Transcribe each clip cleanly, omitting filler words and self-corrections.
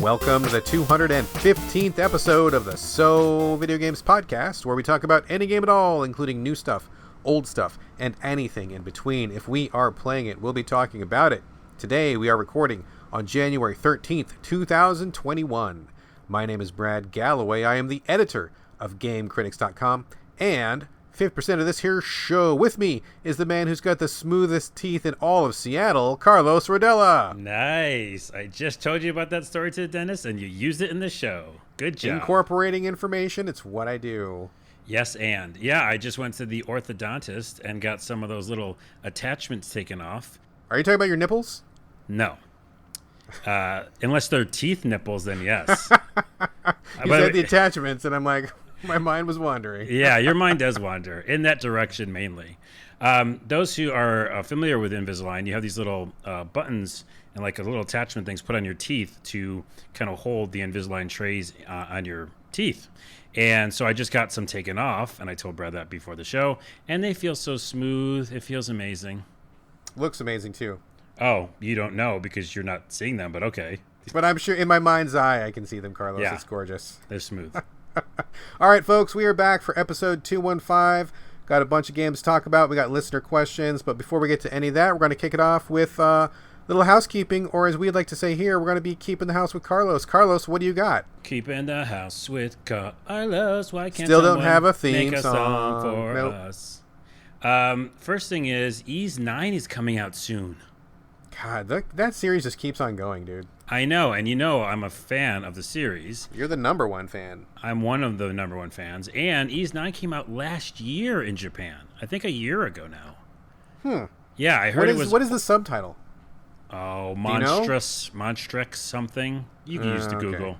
Welcome to the 215th episode of the So Video Games podcast, where we talk about any game at all, including new stuff, old stuff, and anything in between. If we are playing it, we'll be talking about it. Today, we are recording on January 13th, 2021. My name is Brad Galloway. I am the editor of GameCritics.com, and 5% of this here show with me is the man who's got the smoothest teeth in all of Seattle, Carlos Rodella. Nice. I just told you about that story to the dentist, and you used it in the show. Good job. Incorporating information, it's what I do. Yes, and. Yeah, I just went to the orthodontist and got some of those little attachments taken off. Are you talking about your nipples? No. Unless they're teeth nipples, then yes. You said the attachments, and I'm like... My mind was wandering. Yeah, your mind does wander in that direction mainly. Those who are familiar with Invisalign, you have these little buttons and like a little attachment things put on your teeth to kind of hold the Invisalign trays on your teeth. And so I just got some taken off, and I told Brad that before the show, and they feel so smooth. It feels amazing. Looks amazing, too. Oh, you don't know because you're not seeing them, but okay. But I'm sure in my mind's eye I can see them, Carlos. Yeah, it's gorgeous. They're smooth. All right, folks, we are back for episode 215. Got a bunch of games to talk about. We got listener questions, but before we get to any of that, we're going to kick it off with little housekeeping, or as we'd like to say here, we're going to be keeping the house with Carlos. Carlos, what do you got? Keeping the house with Carlos. Why can't Still don't have a theme make a song for nope. us? First thing is, Ys 9 is coming out soon. God, that series just keeps on going, dude. I know, and you know I'm a fan of the series. You're the number one fan. I'm one of the number one fans, and Ys 9 came out last year in Japan. I think a year ago now. Yeah, I heard it was... What is the subtitle? Oh, Monstrous something. You can use the Google.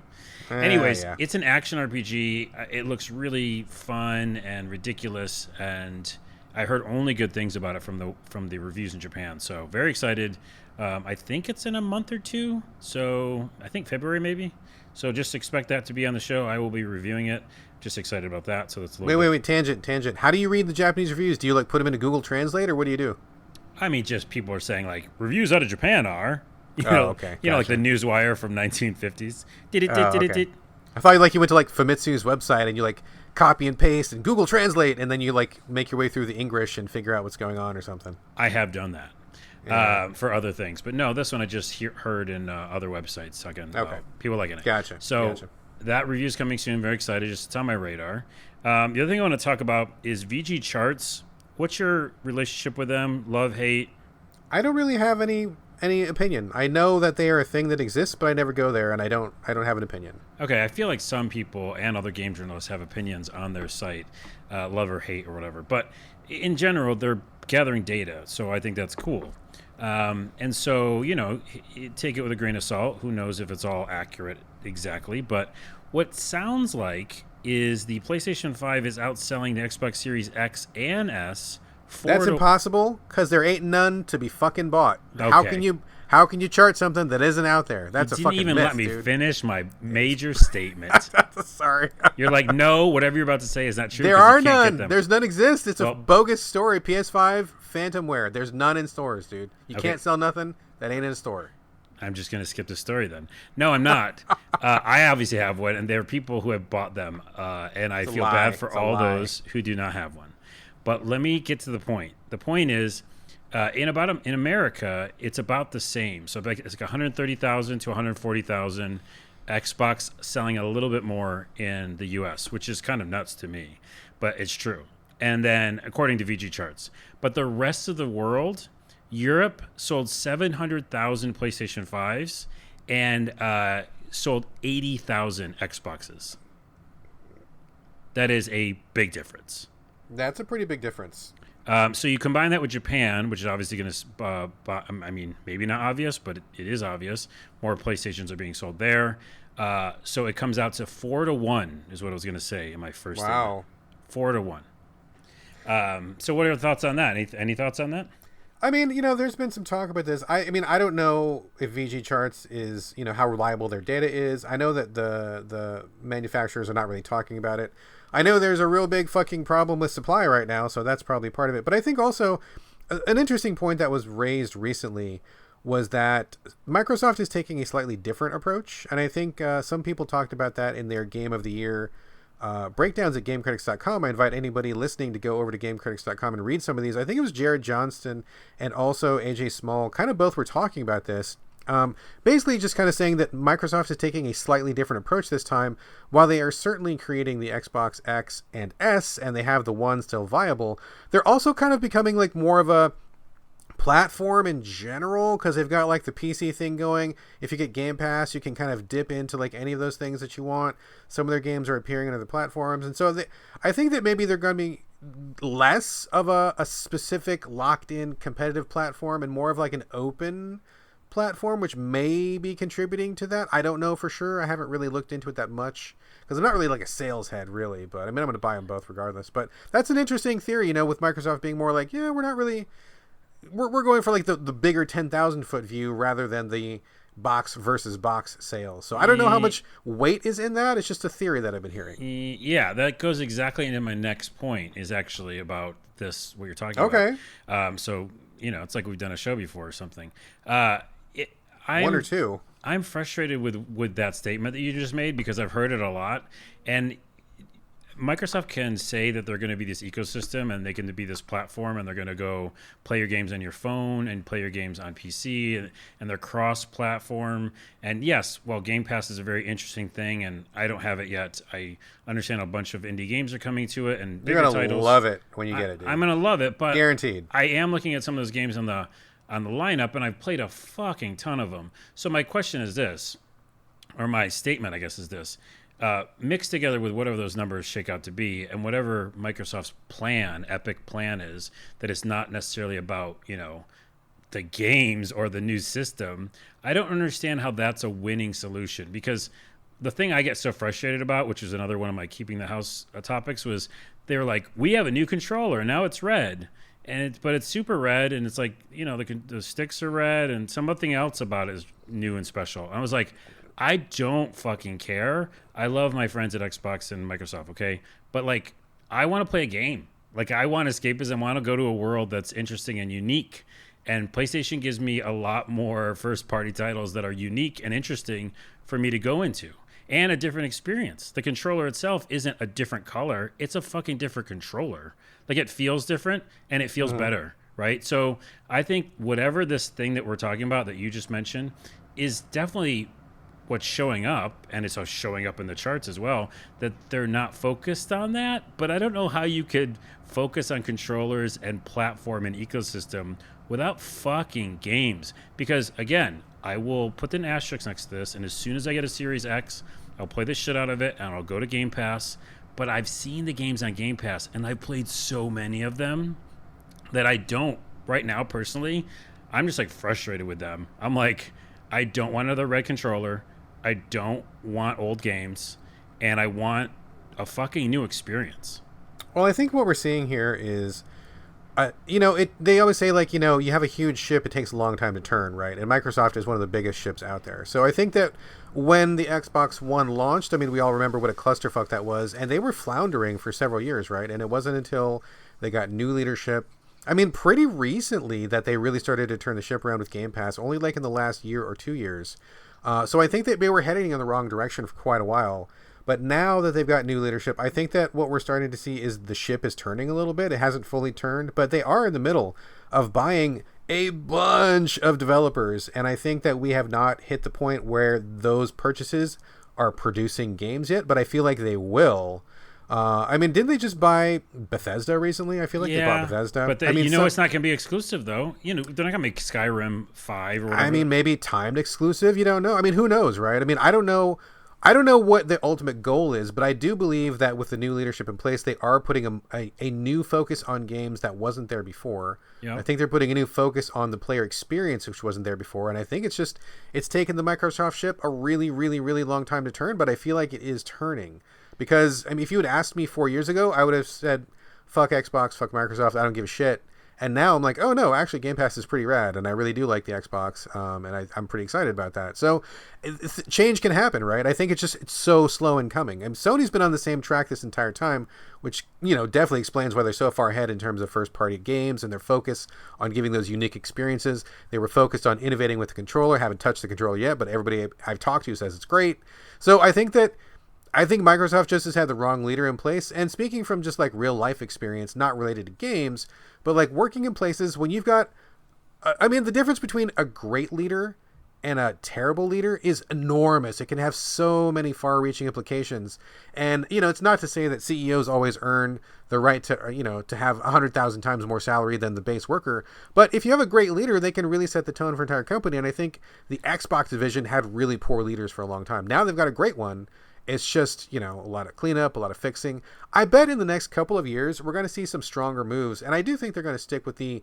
Anyways, yeah. It's an action RPG. It looks really fun and ridiculous, and I heard only good things about it from the reviews in Japan. So very excited. I think it's in a month or two, so I think February maybe. So just expect that to be on the show. I will be reviewing it. Just excited about that. So that's wait, tangent. How do you read the Japanese reviews? Do you like put them into Google Translate, or what do you do? I mean, just people are saying like reviews out of Japan are, okay, you know, like the Newswire from 1950s. Okay. I thought like you went to like Famitsu's website and you like copy and paste and Google Translate, and then you like make your way through the English and figure out what's going on or something. I have done that. For other things, but no, this one I just heard in other websites. Again, people liking it. Gotcha. That review is coming soon. Very excited. Just it's on my radar. The other thing I want to talk about is VG Charts. What's your relationship with them? Love, hate? I don't really have any opinion. I know that they are a thing that exists, but I never go there, and I don't have an opinion. Okay, I feel like some people and other game journalists have opinions on their site, love or hate or whatever. But in general, they're gathering data, so I think that's cool. And so, you know, take it with a grain of salt. Who knows if it's all accurate exactly, but what sounds like is the PlayStation 5 is outselling the Xbox Series X and S. That's impossible, because there ain't none to be fucking bought. Okay. How can you chart something that isn't out there? That's a fucking myth, dude. You didn't even let me finish my major statement. Sorry. You're like, no, whatever you're about to say is not true. There are none. There's none exist. It's a bogus story. PS5 Phantomware. There's none in stores, dude. You can't sell nothing that ain't in a store. I'm just going to skip the story then. No, I'm not. I obviously have one, and there are people who have bought them, and I feel bad for all those who do not have one. But let me get to the point. The point is, in America, it's about the same. So it's like 130,000 to 140,000. Xbox selling a little bit more in the U.S., which is kind of nuts to me, but it's true. And then according to VG Charts, but the rest of the world, Europe sold 700,000 PlayStation 5s and sold 80,000 Xboxes. That is a big difference. That's a pretty big difference. So you combine that with Japan, which is obviously going to, I mean, maybe not obvious, but it is obvious. More PlayStations are being sold there. So it comes out to 4-1 is what I was going to say in my first Wow. statement. 4-1. So what are your thoughts on that? Any thoughts on that? I mean, you know, there's been some talk about this. I mean, I don't know if VG Charts is, you know, how reliable their data is. I know that the manufacturers are not really talking about it. I know there's a real big fucking problem with supply right now, so that's probably part of it. But I think also an interesting point that was raised recently was that Microsoft is taking a slightly different approach. And I think some people talked about that in their Game of the Year breakdowns at GameCritics.com. I invite anybody listening to go over to GameCritics.com and read some of these. I think it was Jared Johnston and also AJ Small, kind of both were talking about this. Basically just kind of saying that Microsoft is taking a slightly different approach this time. While they are certainly creating the Xbox X and S, and they have the One still viable, they're also kind of becoming like more of a platform in general, because they've got like the PC thing going. If you get Game Pass, you can kind of dip into like any of those things that you want. Some of their games are appearing on other platforms, and so I think that maybe they're going to be less of a specific locked-in competitive platform and more of like an open platform, which may be contributing to that. I don't know for sure. I haven't really looked into it that much because I'm not really like a sales head really, but I mean I'm going to buy them both regardless. But that's an interesting theory, with Microsoft being more like, yeah, we're not really, we're going for like the bigger 10,000 foot view rather than the box versus box sales. So I don't know how much weight is in that. It's just a theory that I've been hearing. Yeah, that goes exactly into my next point, is actually about this, what you're talking about. So it's like we've done a show before or something. One or two. I'm frustrated with that statement that you just made because I've heard it a lot. And Microsoft can say that they're going to be this ecosystem and they can be this platform and they're going to go play your games on your phone and play your games on PC and they're cross-platform. And yes, while Game Pass is a very interesting thing and I don't have it yet, I understand a bunch of indie games are coming to it and bigger titles. You're going to love it when you get it, dude. I'm going to love it, but guaranteed. I am looking at some of those games on the lineup and I've played a fucking ton of them. So my question is this, or my statement, I guess, is this. Mixed together with whatever those numbers shake out to be and whatever Microsoft's epic plan is, that it's not necessarily about, the games or the new system, I don't understand how that's a winning solution. Because the thing I get so frustrated about, which is another one of my keeping the house topics, was they were like, we have a new controller and now it's red. But it's super red, and it's like, the sticks are red, and something else about it is new and special. I was like, I don't fucking care. I love my friends at Xbox and Microsoft, okay? But, like, I want to play a game. Like, I want escapism. I want to go to a world that's interesting and unique. And PlayStation gives me a lot more first-party titles that are unique and interesting for me to go into. And a different experience. The controller itself isn't a different color. It's a fucking different controller. Like, it feels different, and it feels better, right? So I think whatever this thing that we're talking about that you just mentioned is definitely what's showing up, and it's showing up in the charts as well, that they're not focused on that. But I don't know how you could focus on controllers and platform and ecosystem without fucking games. Because, again, I will put an asterisk next to this, and as soon as I get a Series X, I'll play the shit out of it, and I'll go to Game Pass. But I've seen the games on Game Pass, and I've played so many of them that I don't, right now, personally, I'm just, like, frustrated with them. I'm like, I don't want another red controller. I don't want old games. And I want a fucking new experience. Well, I think what we're seeing here is, they always say, like, you have a huge ship, it takes a long time to turn, right? And Microsoft is one of the biggest ships out there. So I think that when the Xbox One launched, I mean, we all remember what a clusterfuck that was, and they were floundering for several years, right? And it wasn't until they got new leadership, I mean, pretty recently, that they really started to turn the ship around with Game Pass, only like in the last year or 2 years. So I think that they were heading in the wrong direction for quite a while. But now that they've got new leadership, I think that what we're starting to see is the ship is turning a little bit. It hasn't fully turned, but they are in the middle of buying a bunch of developers. And I think that we have not hit the point where those purchases are producing games yet, but I feel like they will. I mean, didn't they just buy Bethesda recently? I feel like they bought Bethesda. But it's not going to be exclusive, though. They're not going to make Skyrim 5 or whatever. I mean, maybe timed exclusive. You don't know. I mean, who knows, right? I mean, I don't know what the ultimate goal is, but I do believe that with the new leadership in place, they are putting a new focus on games that wasn't there before. Yep. I think they're putting a new focus on the player experience, which wasn't there before. And I think it's taken the Microsoft ship a really, really, really long time to turn, but I feel like it is turning. Because, I mean, if you had asked me 4 years ago, I would have said, fuck Xbox, fuck Microsoft, I don't give a shit. And now I'm like, oh no, actually Game Pass is pretty rad, and I really do like the Xbox, and I'm pretty excited about that. So change can happen, right? I think it's so slow in coming. And Sony's been on the same track this entire time, which, definitely explains why they're so far ahead in terms of first-party games and their focus on giving those unique experiences. They were focused on innovating with the controller. Haven't touched the controller yet, but everybody I've talked to says it's great. So I think Microsoft just has had the wrong leader in place. And speaking from just like real life experience, not related to games, but like working in places when you've got, the difference between a great leader and a terrible leader is enormous. It can have so many far-reaching implications. And, it's not to say that CEOs always earn the right to, to have 100,000 times more salary than the base worker. But if you have a great leader, they can really set the tone for an entire company. And I think the Xbox division had really poor leaders for a long time. Now they've got a great one. It's just, a lot of cleanup, a lot of fixing. I bet in the next couple of years, we're going to see some stronger moves. And I do think they're going to stick with the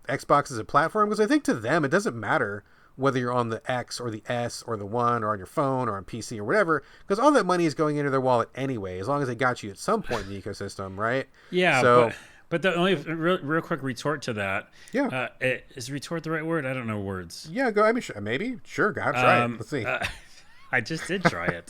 Xbox as a platform, because I think to them, it doesn't matter whether you're on the X or the S or the One or on your phone or on PC or whatever, because all that money is going into their wallet anyway, as long as they got you at some point in the ecosystem, right? Yeah, so, but the only real quick retort to that, yeah, is retort the right word? I don't know words. Yeah, go. Maybe, sure, go try it. Let's see. I just did try it.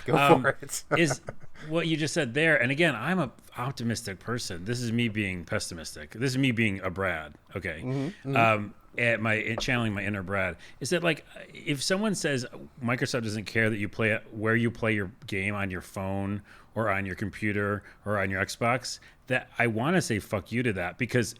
Go for it. Is what you just said there. And again, I'm an optimistic person. This is me being pessimistic. This is me being a Brad. Okay. Mm-hmm. Channeling my inner Brad. Is that like, if someone says Microsoft doesn't care that you play it, where you play your game on your phone or on your computer or on your Xbox, that I want to say fuck you to that, because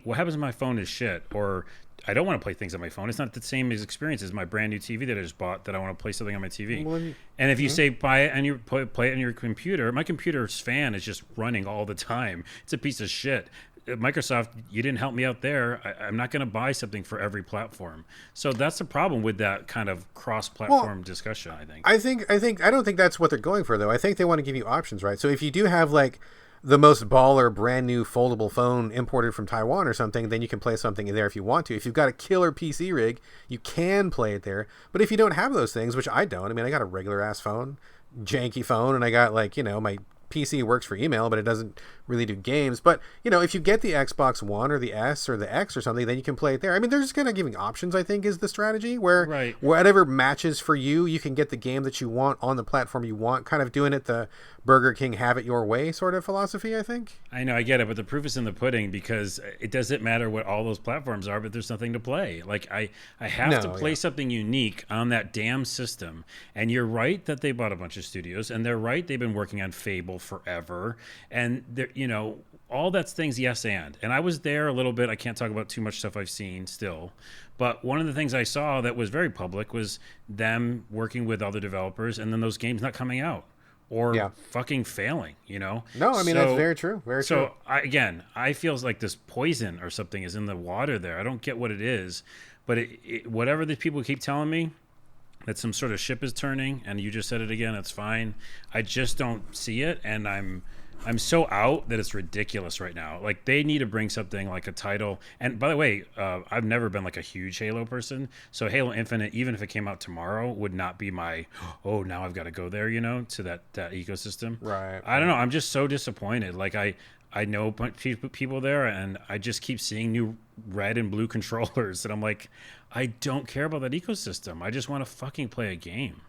what happens when my phone is shit, or I don't want to play things on my phone. It's not the same experience as my brand new TV that I just bought, that I want to play something on my TV. And if you say buy it and you play it on your computer, my computer's fan is just running all the time. It's a piece of shit. Microsoft, you didn't help me out there. I'm not going to buy something for every platform. So that's the problem with that kind of cross-platform discussion, I think. I don't think that's what they're going for, though. I think they want to give you options, right? So if you do have like the most baller brand new foldable phone imported from Taiwan or something, then you can play something in there if you want to. If you've got a killer PC rig, you can play it there. But if you don't have those things, which I don't, I got a regular ass phone, janky phone, and I got like, my PC works for email, but it doesn't really do games. But, if you get the Xbox One or the S or the X or something, then you can play it there. They're just kind of giving options, I think, is the strategy, where whatever matches for you, you can get the game that you want on the platform you want, kind of doing it the Burger King have it your way sort of philosophy, I think. I know, I get it, but the proof is in the pudding, because it doesn't matter what all those platforms are, but there's nothing to play. Like, I have to play something unique on that damn system. And you're right that they bought a bunch of studios, and they're right, they've been working on Fable forever, and they're, all that's things, yes, and I was there a little bit. I can't talk about too much stuff I've seen still, but one of the things I saw that was very public was them working with other developers, and then those games not coming out or fucking failing, No, that's very true. Very true. So I feel like this poison or something is in the water there. I don't get what it is, but whatever these people keep telling me, that some sort of ship is turning, and you just said it again, that's fine. I just don't see it, and I'm so out that it's ridiculous right now. Like, they need to bring something like a title. And by the way, I've never been like a huge Halo person. So Halo Infinite, even if it came out tomorrow, would not be my, now I've got to go there, to that ecosystem. Right. I don't know. I'm just so disappointed. Like, I know people there, and I just keep seeing new red and blue controllers. And I'm like, I don't care about that ecosystem. I just want to fucking play a game.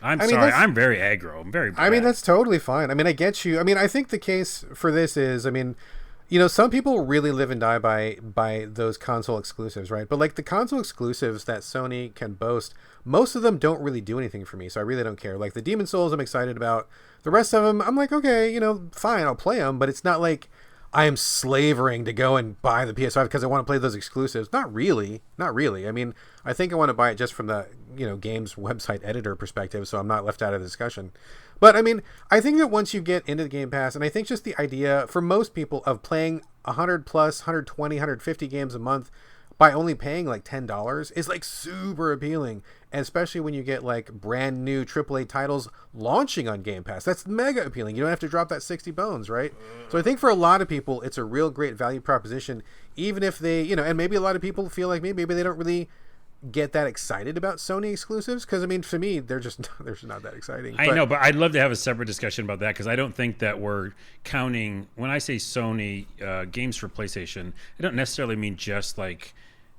I'm sorry. I'm very aggro. I'm very bad. That's totally fine. I get you. I think the case for this is, some people really live and die by those console exclusives, right? But like the console exclusives that Sony can boast, most of them don't really do anything for me. So I really don't care. Like the Demon Souls, I'm excited about. The rest of them, I'm like, okay, fine, I'll play them. But it's not like I am slavering to go and buy the PS5 because I want to play those exclusives. Not really. I think I want to buy it just from the, games website editor perspective, so I'm not left out of the discussion. But I think that once you get into the Game Pass, and I think just the idea for most people of playing 100 plus, 120, 150 games a month by only paying like $10 is like super appealing. And especially when you get like brand new AAA titles launching on Game Pass, that's mega appealing. You don't have to drop that 60 bones, right? So I think for a lot of people, it's a real great value proposition, even if they, and maybe a lot of people feel like me, maybe they don't really get that excited about Sony exclusives because, I mean, for me, they're just not that exciting. I know, but I'd love to have a separate discussion about that because I don't think that we're counting, when I say Sony games for PlayStation, I don't necessarily mean just like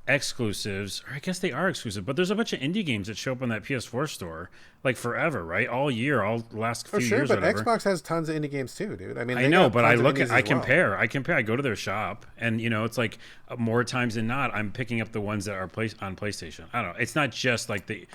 exclusives, or I guess they are exclusive, but there's a bunch of indie games that show up on that PS4 store like forever, right? All year, all last few years. But whatever. Xbox has tons of indie games too, dude. I mean, I know, but I look at, I compare. I go to their shop, and it's like more times than not, I'm picking up the ones that are on PlayStation. I don't know. It's not just like the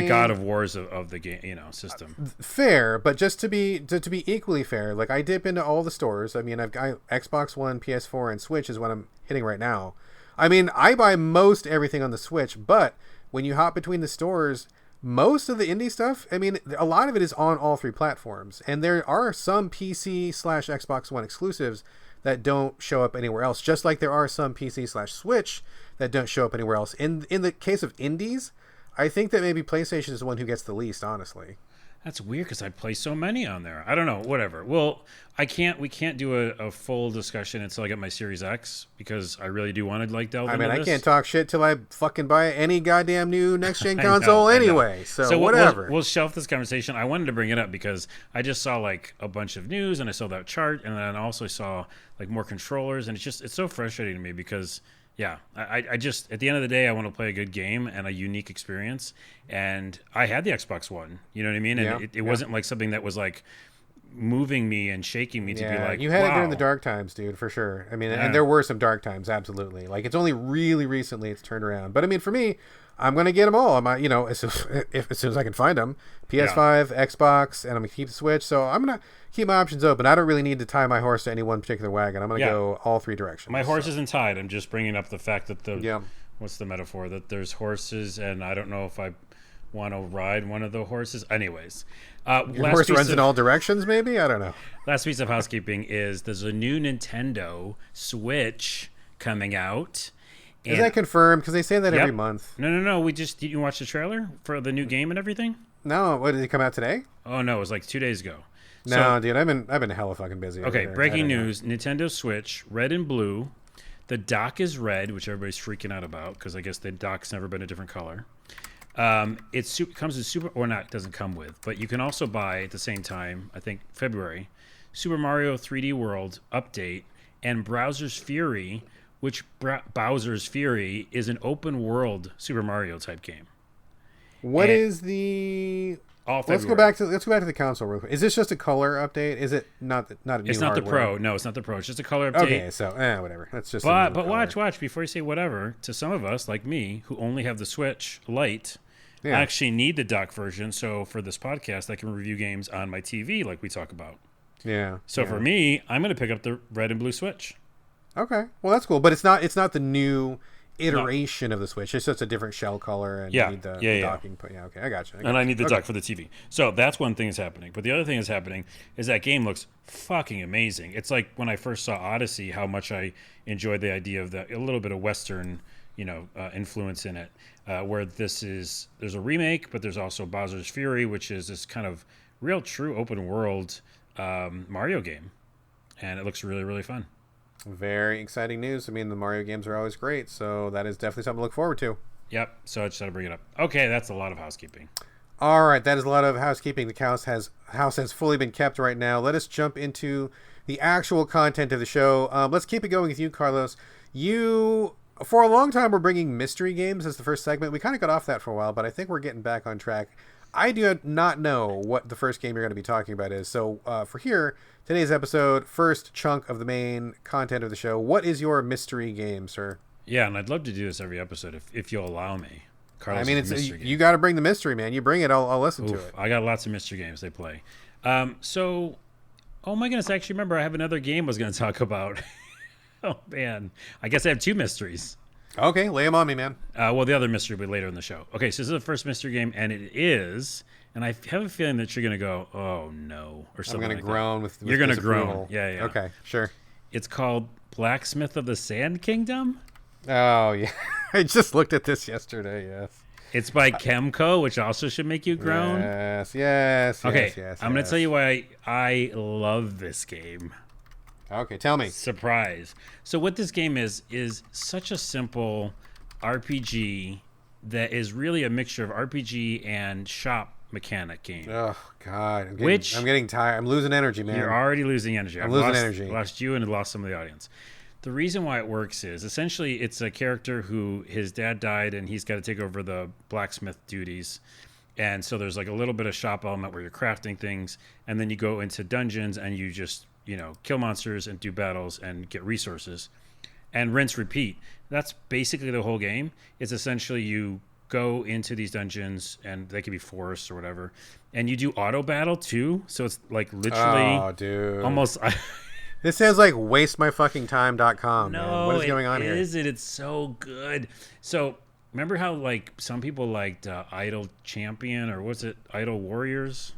God of Wars of the game, system. Fair, but just to be equally fair, like I dip into all the stores. I mean, I've got Xbox One, PS4, and Switch is what I'm hitting right now. I mean, I buy most everything on the Switch, but when you hop between the stores, most of the indie stuff, I mean, a lot of it is on all three platforms. And there are some PC/Xbox One exclusives that don't show up anywhere else, just like there are some PC/Switch that don't show up anywhere else. In the case of indies, I think that maybe PlayStation is the one who gets the least, honestly. That's weird because I play so many on there. I don't know, whatever. Well, we can't do a full discussion until I get my Series X because I really do want to delve into this. I can't talk shit till I fucking buy any goddamn new next-gen console anyway. So whatever. We'll shelf this conversation. I wanted to bring it up because I just saw like a bunch of news and I saw that chart and then I also saw like more controllers and it's so frustrating to me because I just, at the end of the day, I want to play a good game and a unique experience. And I had the Xbox One, you know what I mean? And it wasn't like something that was like moving me and shaking me to be like, you had it during the dark times, dude, for sure. I mean, and there were some dark times, absolutely. Like, it's only really recently it's turned around. But I mean, for me, I'm going to get them all. As soon as I can find them. PS5, Xbox, and I'm going to keep the Switch. So I'm going to keep my options open. I don't really need to tie my horse to any one particular wagon. I'm going to go all three directions. My horse isn't tied. I'm just bringing up the fact that what's the metaphor? That there's horses, and I don't know if I want to ride one of the horses. Anyways. Your horse runs in all directions, maybe? I don't know. Last piece of housekeeping is there's a new Nintendo Switch coming out. Is that confirmed? Because they say that every month. No. Did you watch the trailer for the new game and everything? No. What, did it come out today? Oh, no. It was like 2 days ago. No, dude. I've been hella fucking busy. Okay, breaking news. Nintendo Switch, red and blue. The dock is red, which everybody's freaking out about because I guess the dock's never been a different color. It comes with it doesn't come with, but you can also buy at the same time, I think February, Super Mario 3D World Update and Bowser's Fury, which Bowser's Fury is an open world Super Mario type game. What is the? Let's go back to the console real quick. Is this just a color update? Is it not a new hardware? It's not the Pro. No, it's not the Pro. It's just a color update. Okay, so whatever. That's just. But watch before you say whatever. To some of us, like me, who only have the Switch Lite, I actually need the dock version. So for this podcast, I can review games on my TV, like we talk about. Yeah. So for me, I'm going to pick up the red and blue Switch. Okay, well that's cool, but it's not the new iteration of the Switch. It's just a different shell color and you need the docking. Yeah, okay, I got you. And I need the dock for the TV. So that's one thing that's happening. But the other thing that's happening is that game looks fucking amazing. It's like when I first saw Odyssey, how much I enjoyed the idea of a little bit of Western, influence in it. Where there's a remake, but there's also Bowser's Fury, which is this kind of real true open world Mario game, and it looks really, really fun. Very exciting news. I mean, the Mario games are always great, so that is definitely something to look forward to. Yep, so I just had to bring it up. Okay, that's a lot of housekeeping. All right, that is a lot of housekeeping. The house has fully been kept right now. Let us jump into the actual content of the show. Let's keep it going with you, Carlos. You, for a long time, were bringing mystery games as the first segment. We kind of got off that for a while, but I think we're getting back on track. I do not know what the first game you're going to be talking about is. So for today's episode, first chunk of the main content of the show, what is your mystery game, sir? Yeah, and I'd love to do this every episode if you'll allow me. Carlos, I mean, you got to bring the mystery, man. You bring it, I'll listen to it. I got lots of mystery games they play. So, oh my goodness, I actually remember I have another game I was going to talk about. Oh, man. I guess I have two mysteries. Okay, lay them on me, man. Well, the other mystery will be later in the show. Okay, so this is the first mystery game, and it is, and I have a feeling that you're going to go, oh, no, or something. I'm going to groan with you're going to groan. Yeah. Okay, sure. It's called Blacksmith of the Sand Kingdom. Oh, yeah. I just looked at this yesterday, yes. It's by Chemco, which also should make you groan. Yes. Okay, I'm going to tell you why I love this game. Okay, tell me. Surprise. So what this game is such a simple RPG that is really a mixture of RPG and shop mechanic game. Oh God, I'm getting tired. I'm losing energy, man. You're already losing energy. I'm losing energy. Lost you and lost some of the audience. The reason why it works is essentially it's a character who his dad died and he's got to take over the blacksmith duties. And so there's like a little bit of shop element where you're crafting things, and then you go into dungeons and you just, kill monsters and do battles and get resources and rinse repeat. That's basically the whole game. It's essentially you go into these dungeons, and they could be forests or whatever, and you do auto battle too. So it's like literally almost This sounds like wastemyfuckingtime.com. No, man. What is going on here? It's so good. So remember how like some people liked Idle Champion, or what's it, Idle Warriors?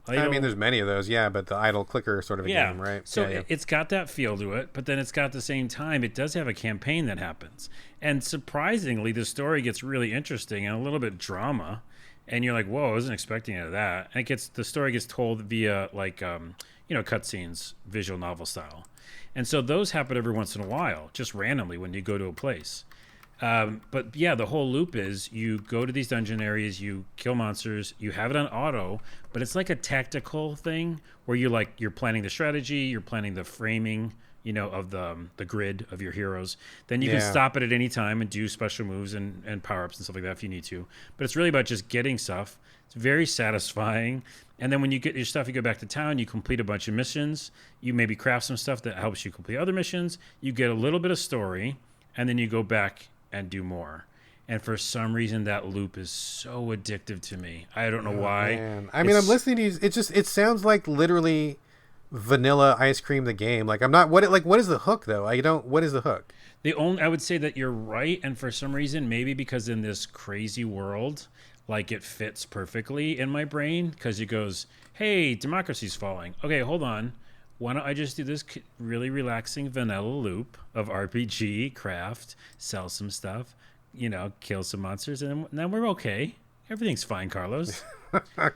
I mean, there's many of those, yeah, but the idle clicker sort of a game, right? So it's got that feel to it, but then it's got the same time, it does have a campaign that happens. And surprisingly, the story gets really interesting and a little bit drama. And you're like, whoa, I wasn't expecting any of that. And the story gets told via like, cutscenes, visual novel style. And so those happen every once in a while, just randomly when you go to a place. But yeah, the whole loop is you go to these dungeon areas, you kill monsters, you have it on auto, but it's like a tactical thing where you're planning the strategy, you're planning the framing, of the grid of your heroes. Then you can stop it at any time and do special moves and power-ups and stuff like that if you need to. But it's really about just getting stuff. It's very satisfying. And then when you get your stuff, you go back to town, you complete a bunch of missions, you maybe craft some stuff that helps you complete other missions, you get a little bit of story, and then you go back and do more. And for some reason, that loop is so addictive to me. I don't know why. Man. I mean, I'm listening to you. It sounds like literally vanilla ice cream the game. Like, I'm not, what is the hook though? What is the hook? I would say that you're right. And for some reason, maybe because in this crazy world, like it fits perfectly in my brain, because it goes, hey, democracy's falling. Okay, hold on. Why don't I just do this really relaxing vanilla loop of RPG, craft, sell some stuff, kill some monsters, and then we're okay. Everything's fine, Carlos.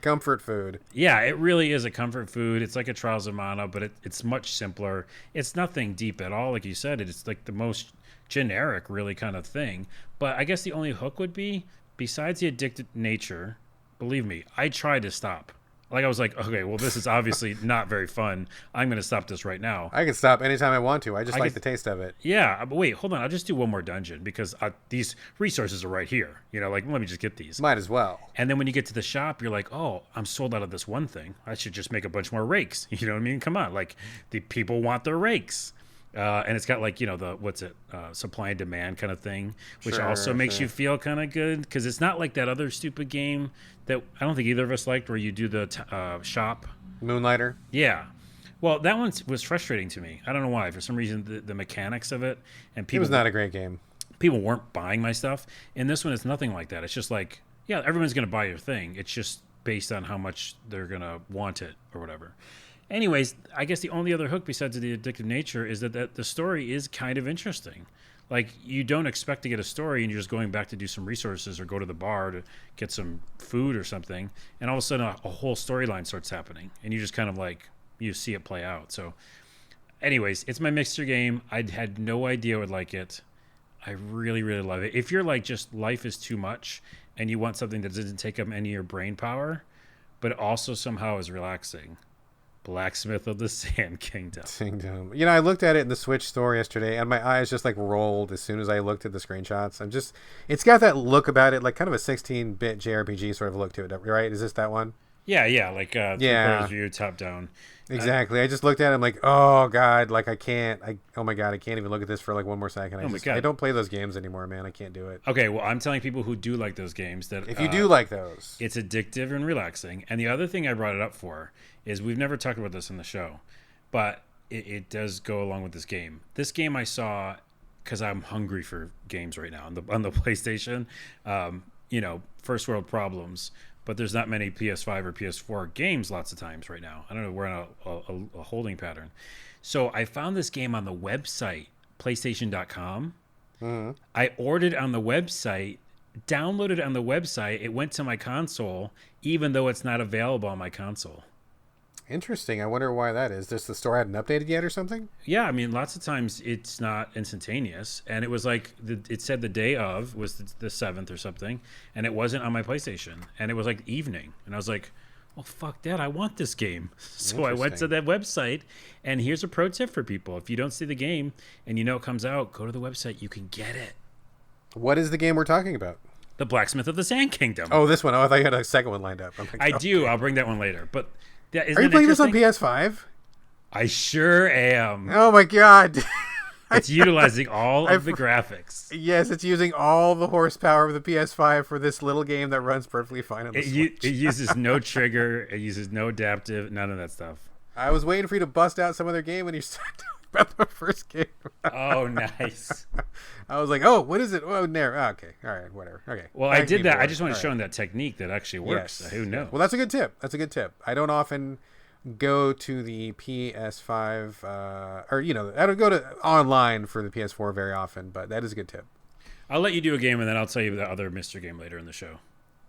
Comfort food. Yeah, it really is a comfort food. It's like a Trials of Mana, but it's much simpler. It's nothing deep at all, like you said. It's like the most generic, really, kind of thing. But I guess the only hook would be, besides the addictive nature, believe me, I tried to stop. Like, I was like, okay, well, this is obviously not very fun. I'm going to stop this right now. I can stop anytime I want to. I just like the taste of it. Yeah, but wait, hold on. I'll just do one more dungeon because these resources are right here. Let me just get these. Might as well. And then when you get to the shop, you're like, oh, I'm sold out of this one thing. I should just make a bunch more rakes. You know what I mean? Come on. Like, the people want their rakes. And it's got like, supply and demand kind of thing, which also makes you feel kind of good, because it's not like that other stupid game that I don't think either of us liked, where you do the shop. Moonlighter? Yeah. Well, that one was frustrating to me. I don't know why. For some reason, the mechanics of it, and people. It was not a great game. People weren't buying my stuff. In this one, it's nothing like that. It's just like, yeah, everyone's going to buy your thing. It's just based on how much they're going to want it or whatever. Anyways, I guess the only other hook besides the addictive nature is that the story is kind of interesting. Like, you don't expect to get a story and you're just going back to do some resources or go to the bar to get some food or something. And all of a sudden, a whole storyline starts happening. And you just kind of like, you see it play out. So anyways, it's my mixer game. I had no idea I would like it. I really, really love it. If you're like, just life is too much and you want something that doesn't take up any of your brain power, but also somehow is relaxing, Blacksmith of the Sand Kingdom. I looked at it in the Switch store yesterday, and my eyes just like rolled as soon as I looked at the screenshots. It's got that look about it, like kind of a 16-bit JRPG sort of look to it, right? Is this that one? Yeah, like three-quarters view, top down. Exactly. I just looked at it, I'm like, oh god, like I can't even look at this for like one more second. I don't play those games anymore, man. I can't do it. Okay, well, I'm telling people who do like those games that if you do like those, it's addictive and relaxing. And the other thing I brought it up for is, we've never talked about this in the show, but it does go along with this game. This game I saw because I'm hungry for games right now on the PlayStation. First world problems. But there's not many PS5 or PS4 games lots of times right now. I don't know, we're in a holding pattern. So I found this game on the website, PlayStation.com. Mm-hmm. I ordered on the website, downloaded on the website. It went to my console, even though it's not available on my console. Interesting. I wonder why that is. Just the store hadn't updated yet or something? Yeah, I mean, lots of times it's not instantaneous, and it was like it said the day of was the 7th or something, and it wasn't on my PlayStation, and it was like evening, and I was like, "Well, fuck that! I want this game." So I went to that website, and here's a pro tip for people: if you don't see the game and you know it comes out, go to the website. You can get it. What is the game we're talking about? The Blacksmith of the Sand Kingdom. Oh, this one. Oh, I thought you had a second one lined up. I do. I'll bring that one later, but. Yeah, are you playing this on PS5? I sure am. Oh my god. It's utilizing all of the graphics. Yes, it's using all the horsepower of the PS5 for this little game that runs perfectly fine on the Switch. It uses no trigger. It uses no adaptive. None of that stuff. I was waiting for you to bust out some other game when you started about the first game. Oh, nice. I was like, oh, what is it? Oh, there. Oh, okay. All right, whatever. Okay. Well, I did that. I just want to show him that technique that actually works. Yes. Who knows? Well, that's a good tip. I don't often go to the PS5 or I don't go to online for the PS4 very often, but that is a good tip. I'll let you do a game and then I'll tell you the other Mr. game later in the show.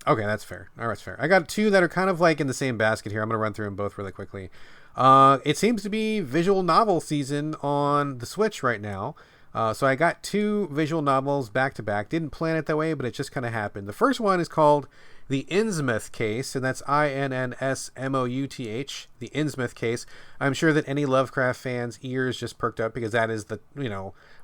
Okay, that's fair. All right, that's fair. I got two that are kind of like in the same basket here. I'm going to run through them both really quickly. It seems to be visual novel season on the Switch right now. So I got two visual novels back to back. Didn't plan it that way, but it just kind of happened. The first one is called The Innsmouth Case, and that's INNSMOUTH, The Innsmouth Case. I'm sure that any Lovecraft fans' ears just perked up because that is the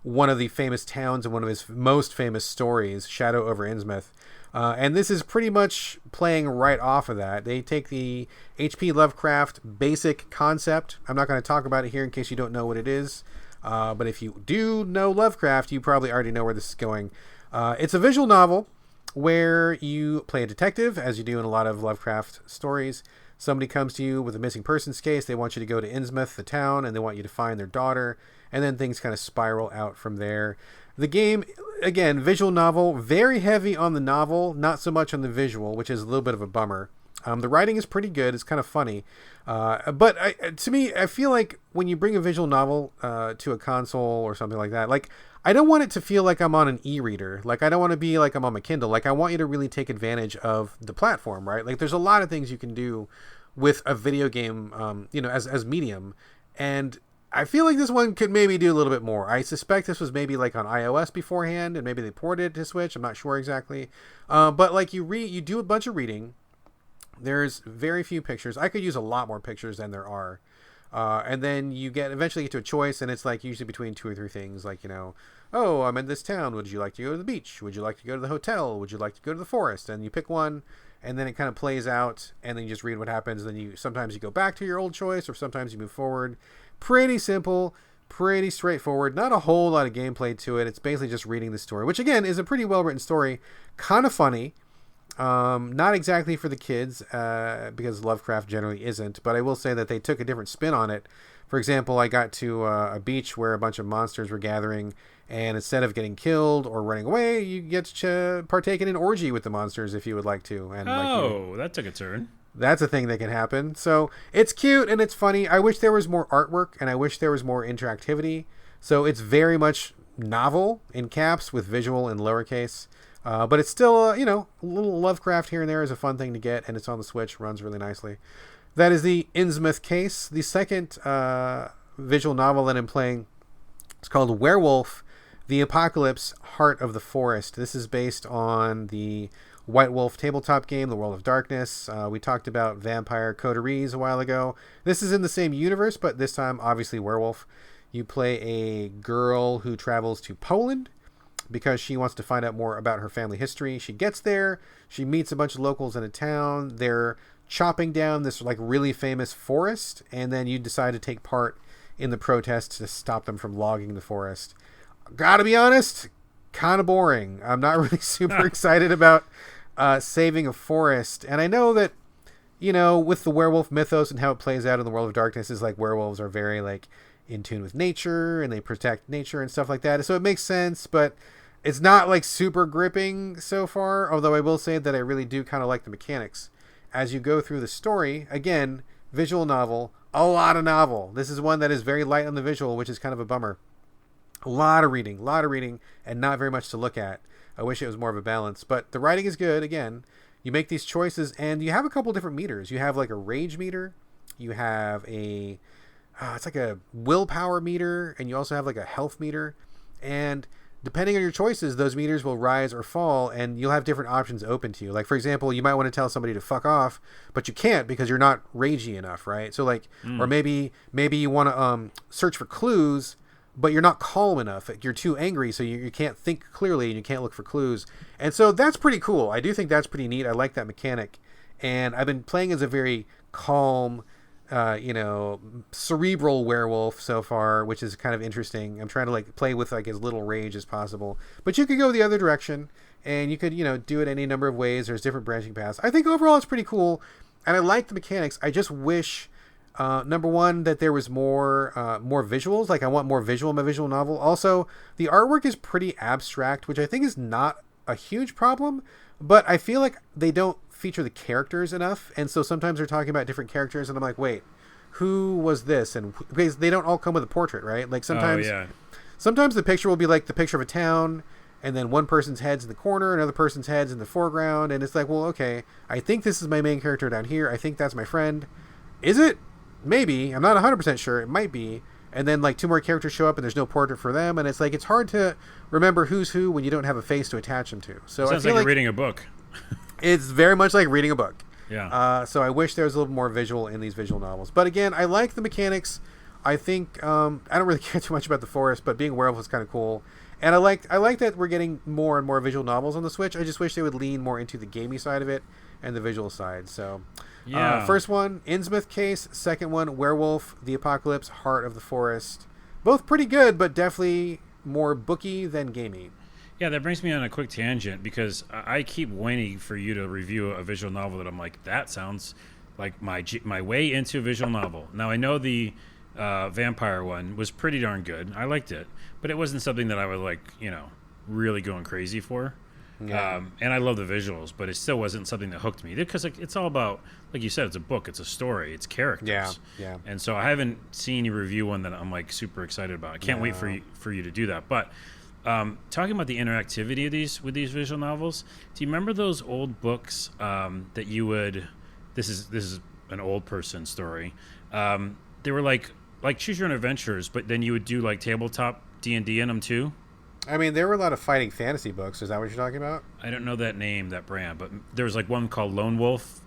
one of the famous towns and one of his most famous stories, Shadow over Innsmouth. And this is pretty much playing right off of that. They take the H.P. Lovecraft basic concept. I'm not going to talk about it here in case you don't know what it is. But if you do know Lovecraft, you probably already know where this is going. It's a visual novel where you play a detective, as you do in a lot of Lovecraft stories. Somebody comes to you with a missing persons case. They want you to go to Innsmouth, the town, and they want you to find their daughter. And then things kind of spiral out from there. The game, again, visual novel, very heavy on the novel, not so much on the visual, which is a little bit of a bummer. The writing is pretty good. It's kind of funny. But to me, I feel like when you bring a visual novel to a console or something like that, like I don't want it to feel like I'm on an e-reader. Like I don't want to be like I'm on my Kindle. Like I want you to really take advantage of the platform, right? Like there's a lot of things you can do with a video game, as medium. And I feel like this one could maybe do a little bit more. I suspect this was maybe like on iOS beforehand, and maybe they ported it to Switch. I'm not sure exactly. But like you do a bunch of reading. There's very few pictures. I could use a lot more pictures than there are. And then you eventually get to a choice, and it's like usually between two or three things. Like, oh, I'm in this town. Would you like to go to the beach? Would you like to go to the hotel? Would you like to go to the forest? And you pick one, and then it kind of plays out, and then you just read what happens. And then sometimes you go back to your old choice, or sometimes you move forward. Pretty simple, pretty straightforward. Not a whole lot of gameplay to it. It's basically just reading the story, which again is a pretty well-written story. Kind of funny. Not exactly for the kids, because Lovecraft generally isn't, but I will say that they took a different spin on it. For example, I got to a beach where a bunch of monsters were gathering, and instead of getting killed or running away, you get to partake in an orgy with the monsters if you would like to. And that took a turn. That's a thing that can happen. So it's cute and it's funny. I wish there was more artwork, and I wish there was more interactivity. So it's very much novel in caps with visual in lowercase. But it's still, a little Lovecraft here and there is a fun thing to get, and it's on the Switch, runs really nicely. That is the Innsmouth Case. The second visual novel that I'm playing is called Werewolf, The Apocalypse, Heart of the Forest. This is based on the White Wolf tabletop game, The World of Darkness. We talked about Vampire Coteries a while ago. This is in the same universe, but this time, obviously, werewolf. You play a girl who travels to Poland because she wants to find out more about her family history. She gets there. She meets a bunch of locals in a town. They're chopping down this like really famous forest, and then you decide to take part in the protests to stop them from logging the forest. Gotta be honest, kind of boring. I'm not really super excited about saving a forest. And I know that, with the werewolf mythos and how it plays out in the World of Darkness is like werewolves are very like in tune with nature and they protect nature and stuff like that. So it makes sense, but it's not like super gripping so far. Although I will say that I really do kind of like the mechanics as you go through the story. Again, visual novel, a lot of novel. This is one that is very light on the visual, which is kind of a bummer. A lot of reading, and not very much to look at. I wish it was more of a balance, but the writing is good. Again, you make these choices and you have a couple different meters. You have like a rage meter, You have it's like a willpower meter, and you also have like a health meter. And depending on your choices, those meters will rise or fall, and you'll have different options open to you. Like, for example, you might want to tell somebody to fuck off, but you can't because you're not ragey enough, right? So, like, or maybe you want to search for clues, but you're not calm enough. You're too angry, so you can't think clearly, and you can't look for clues. And so that's pretty cool. I do think that's pretty neat. I like that mechanic. And I've been playing as a very calm, cerebral werewolf so far, which is kind of interesting. I'm trying to like play with like as little rage as possible, but you could go the other direction, and you could do it any number of ways. There's different branching paths. I think overall it's pretty cool, and I like the mechanics. I just wish, number one, that there was more visuals. Like, I want more visual in my visual novel. Also, the artwork is pretty abstract, which I think is not a huge problem, but I feel like they don't feature the characters enough, and so sometimes they're talking about different characters, and I'm like, wait, who was this? And because they don't all come with a portrait, right? Like sometimes the picture will be like the picture of a town, and then one person's head's in the corner, another person's head's in the foreground, and it's like, well, okay, I think this is my main character down here, I think that's my friend. Is it? Maybe. I'm not 100% sure. It might be. And then like two more characters show up and there's no portrait for them, and it's like, it's hard to remember who's who when you don't have a face to attach them to. So sounds like you're reading a book. It's very much like reading a book. Yeah. So I wish there was a little more visual in these visual novels. But again, I like the mechanics. I think I don't really care too much about the forest, but being a werewolf is kind of cool. And I like that we're getting more and more visual novels on the Switch. I just wish they would lean more into the gamey side of it and the visual side. So first one, Innsmouth Case. Second one, Werewolf, the Apocalypse, Heart of the Forest. Both pretty good, but definitely more booky than gamey. Yeah, that brings me on a quick tangent, because I keep waiting for you to review a visual novel that I'm like, that sounds like my way into a visual novel. Now, I know the vampire one was pretty darn good. I liked it, but it wasn't something that I was like, really going crazy for. Yeah. And I love the visuals, but it still wasn't something that hooked me, because it's all about, like you said, it's a book, it's a story, it's characters. Yeah. And so I haven't seen you review one that I'm like super excited about. I can't wait for you to do that. But talking about the interactivity of with these visual novels, do you remember those old books that you would? This is an old person story. They were like Choose Your Own Adventures, but then you would do like tabletop D&D in them too. I mean, there were a lot of fighting fantasy books. Is that what you're talking about? I don't know that brand, but there was like one called Lone Wolf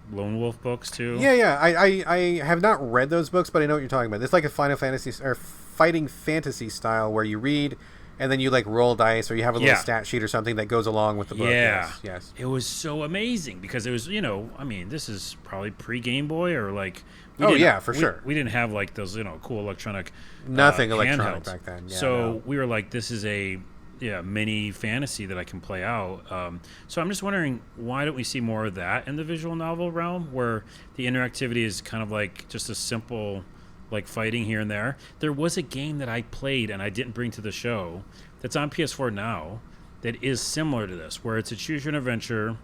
books too. Yeah. I have not read those books, but I know what you're talking about. It's like a Final Fantasy or fighting fantasy style where you read and then you like roll dice, or you have a little stat sheet or something that goes along with the book. Yeah. Yes. It was so amazing because it was, this is probably pre-Game Boy, or like... for sure. We didn't have like those, cool electronic... Nothing electronic back then. Yeah, so we were like, this is a mini fantasy that I can play out. So I'm just wondering, why don't we see more of that in the visual novel realm, where the interactivity is kind of like just a simple... like fighting here and there. There was a game that I played and I didn't bring to the show that's on PS4 now that is similar to this, where it's a choose your own adventure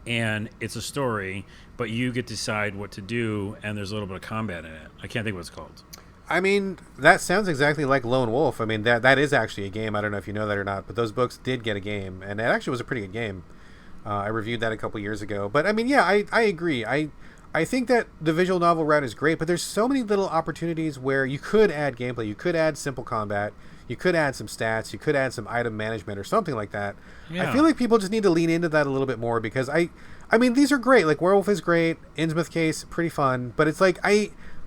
and it's a story, but you get to decide what to do, and there's a little bit of combat in it. I can't think what it's called. I mean, that sounds exactly like Lone Wolf. I mean, that is actually a game. I don't know if you know that or not, but those books did get a game, and it actually was a pretty good game. I reviewed that a couple years ago. But I mean, yeah, I agree. I think that the visual novel route is great, but there's so many little opportunities where you could add gameplay, you could add simple combat, you could add some stats, you could add some item management or something like that. Yeah. I feel like people just need to lean into that a little bit more, because I mean, these are great. Like, Werewolf is great, Innsmouth Case, pretty fun, but it's like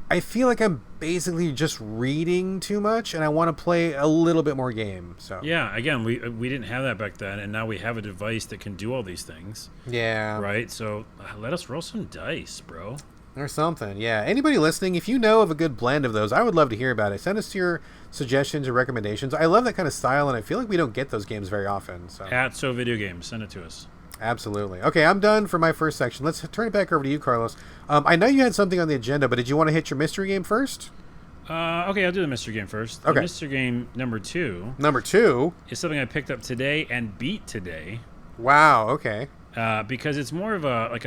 I feel like I'm basically just reading too much, and I want to play a little bit more game. So yeah, again, we didn't have that back then, and now we have a device that can do all these things. Yeah. Right? So let us roll some dice, bro. Or something, yeah. Anybody listening, if you know of a good blend of those, I would love to hear about it. Send us your suggestions or recommendations. I love that kind of style, and I feel like we don't get those games very often. So @Videogames, send it to us. Absolutely. Okay, I'm done for my first section. Let's turn it back over to you, Carlos. I know you had something on the agenda, but did you want to hit your mystery game first? Okay, I'll do the mystery game first. Okay. The mystery game number two is something I picked up today and beat today. Wow, okay. Because it's more of a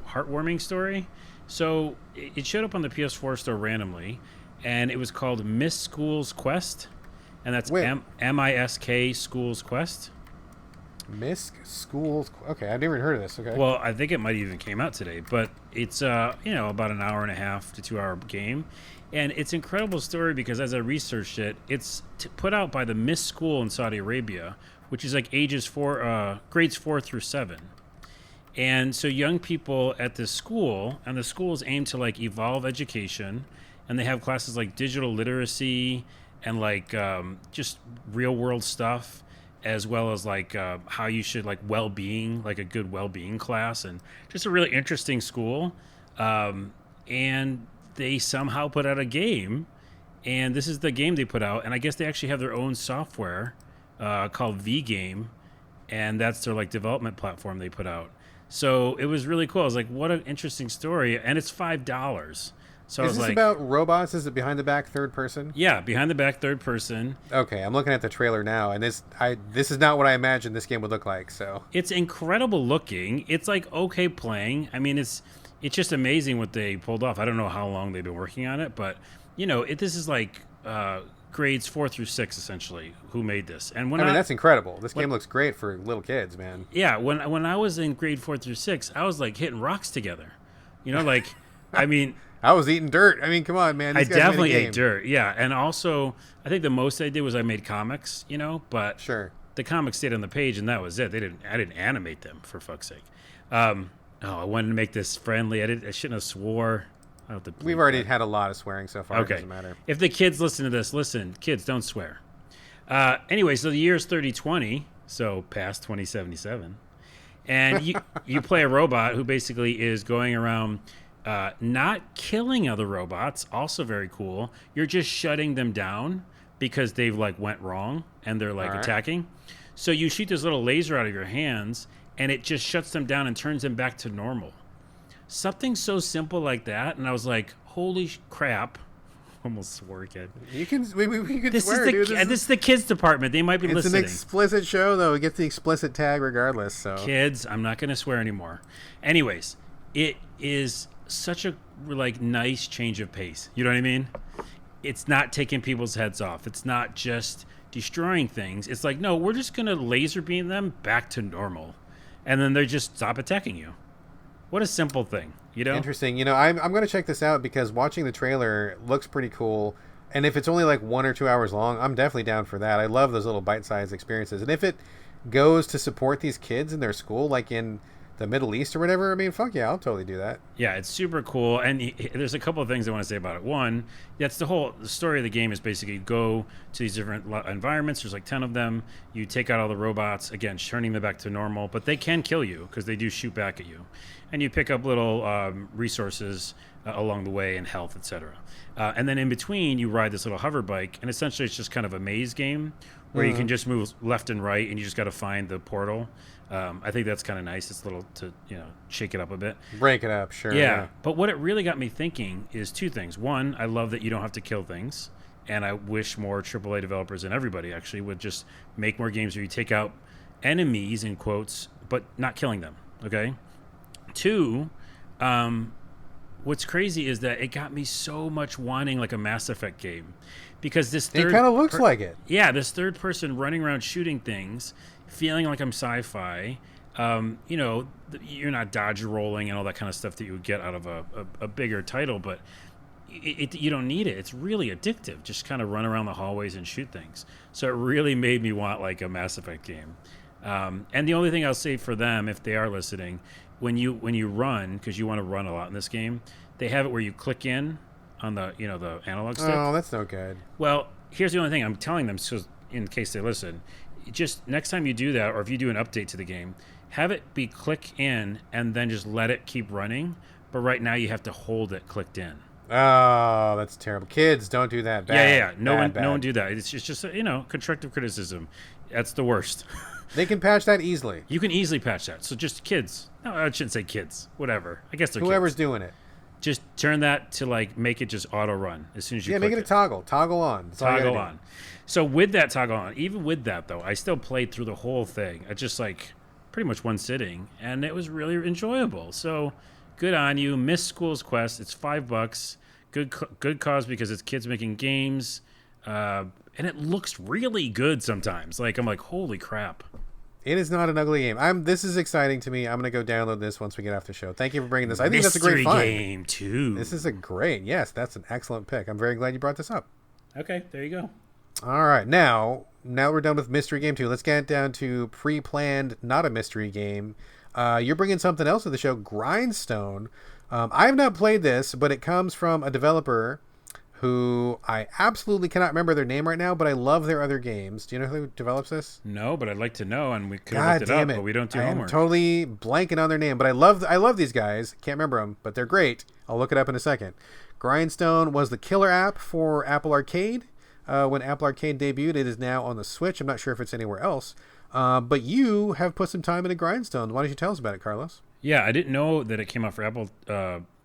heartwarming story. So it showed up on the PS4 store randomly, and it was called Misk School's Quest, and that's Misk School's Quest. Misk Schools. Okay, I've never even heard of this. Okay. Well, I think it might even came out today, but it's about an hour and a half to 2 hour game, and it's an incredible story because as I researched it, it's put out by the Misk School in Saudi Arabia, which is like grades 4 through 7. And so young people at this school, and the school is aimed to like evolve education, and they have classes like digital literacy and like just real world stuff, as well as like how you should like well-being, like a good well-being class, and just a really interesting school. And they somehow put out a game, and this is the game they put out, and I guess they actually have their own software called V-Game, and that's their like development platform they put out. So it was really cool. I was like, what an interesting story. And it's $5. So is this about robots? Is it behind the back third person? Yeah, behind the back third person. Okay, I'm looking at the trailer now, and this is not what I imagined this game would look like. So it's incredible looking. It's like okay playing. I mean, it's just amazing what they pulled off. I don't know how long they've been working on it, but this is like grades 4 through 6 essentially who made this. And when that's incredible. This game looks great for little kids, man. Yeah, when I was in grade 4 through 6, I was like hitting rocks together. Like I mean, I was eating dirt. I mean, come on, man. I definitely ate dirt. Yeah, and also I think the most I did was I made comics, but sure. The comics stayed on the page and that was it. I didn't animate them, for fuck's sake. I wanted to make this friendly. I shouldn't have swore. We've already had a lot of swearing so far. Okay. It doesn't matter. If the kids listen to this, kids, don't swear. Anyway, so the year is 3020, so past 2077. And you play a robot who basically is going around not killing other robots, also very cool. You're just shutting them down because they've like went wrong and they're like attacking. So you shoot this little laser out of your hands and it just shuts them down and turns them back to normal. Something so simple like that, and I was like, holy crap. Almost swore again. We can swear, dude. This is the kids department. They might be listening. It's an explicit show, though. It gets the explicit tag regardless. So kids, I'm not going to swear anymore. Anyways, it is such a like nice change of pace. You know what I mean? It's not taking people's heads off. It's not just destroying things. It's like, no, we're just going to laser beam them back to normal. And then they just stop attacking you. What a simple thing, Interesting. I'm going to check this out because watching the trailer looks pretty cool. And if it's only like 1 or 2 hours long, I'm definitely down for that. I love those little bite-sized experiences. And if it goes to support these kids in their school, like in the Middle East or whatever, I mean, fuck yeah, I'll totally do that. Yeah, it's super cool. And there's a couple of things I want to say about it. One, that's the story of the game is basically you go to these different environments. There's like 10 of them. You take out all the robots, again, turning them back to normal. But they can kill you because they do shoot back at you. And you pick up little resources along the way and health, etc. And then in between, you ride this little hover bike. And essentially, it's just kind of a maze game where you can just move left and right. And you just got to find the portal. I think that's kind of nice. It's a little to, shake it up a bit. Break it up, sure. Yeah. But what it really got me thinking is two things. One, I love that you don't have to kill things. And I wish more AAA developers and everybody actually would just make more games where you take out enemies, in quotes, but not killing them. Okay? Two, what's crazy is that it got me so much wanting like a Mass Effect game. Because this third... It kind of looks like it. Yeah, this third person running around shooting things, feeling like I'm sci-fi. You're not dodge rolling and all that kind of stuff that you would get out of a bigger title, but you don't need it. It's really addictive. Just kind of run around the hallways and shoot things. So it really made me want like a Mass Effect game. And the only thing I'll say for them, if they are listening, when you run, because you want to run a lot in this game, they have it where you click in on the the analog stick. Oh, that's no good. Well, here's the only thing I'm telling them, so in case they listen. Just next time you do that, or if you do an update to the game, have it be click in and then just let it keep running. But right now you have to hold it clicked in. Oh, that's terrible. Kids, don't do that. Yeah. No one do that. It's just constructive criticism. That's the worst. They can patch that easily. You can easily patch that. So just kids. No, I shouldn't say kids. Whatever. I guess they're whoever's kids. Doing it. Just turn that to like make it just auto run as soon as you click make it a toggle. Toggle on. Toggle on. So with that toggle on, even with that though, I still played through the whole thing. I just like pretty much one sitting, and it was really enjoyable. So good on you. Misk School's Quest. It's $5. Good cause because it's kids making games, and it looks really good sometimes. Like I'm like, holy crap. It is not an ugly game. This is exciting to me. I'm going to go download this once we get off the show. Thank you for bringing this. I think that's a great find. Mystery game too. This is yes, that's an excellent pick. I'm very glad you brought this up. Okay, there you go. All right, now we're done with mystery game 2. Let's get down to pre-planned, not a mystery game. You're bringing something else to the show, Grindstone. I have not played this, but it comes from a developer who I absolutely cannot remember their name right now, but I love their other games. Do you know who develops this? No, but I'd like to know, and we could have looked it up, but we don't do homework. I'm totally blanking on their name, but I love these guys. Can't remember them, but they're great. I'll look it up in a second. Grindstone was the killer app for Apple Arcade. When Apple Arcade debuted, it is now on the Switch. I'm not sure if it's anywhere else. But you have put some time into Grindstone. Why don't you tell us about it, Carlos? Yeah, I didn't know that it came out for Apple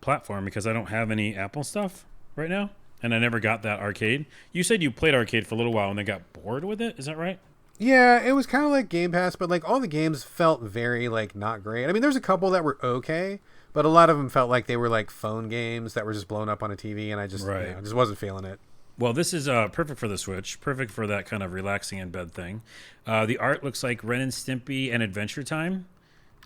platform because I don't have any Apple stuff right now. And I never got that arcade. You said you played arcade for a little while and then got bored with it. Is that right? Yeah, it was kind of like Game Pass, but like all the games felt very like not great. I mean, there's a couple that were okay, but a lot of them felt like they were like phone games that were just blown up on a TV, and I just just wasn't feeling it. Well, this is perfect for the Switch, perfect for that kind of relaxing in bed thing. The art looks like Ren and Stimpy and Adventure Time,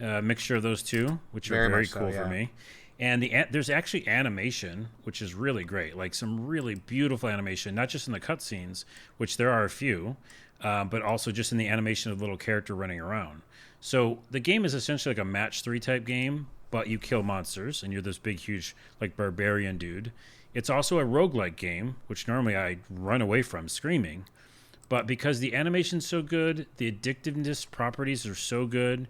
mixture of those two, which are very cool for me. And there's actually animation, which is really great, like some really beautiful animation, not just in the cutscenes, which there are a few, but also just in the animation of the little character running around. So the game is essentially like a match 3 type game, but you kill monsters, and you're this big, huge, like barbarian dude. It's also a roguelike game, which normally I run away from screaming. But because the animation's so good, the addictiveness properties are so good,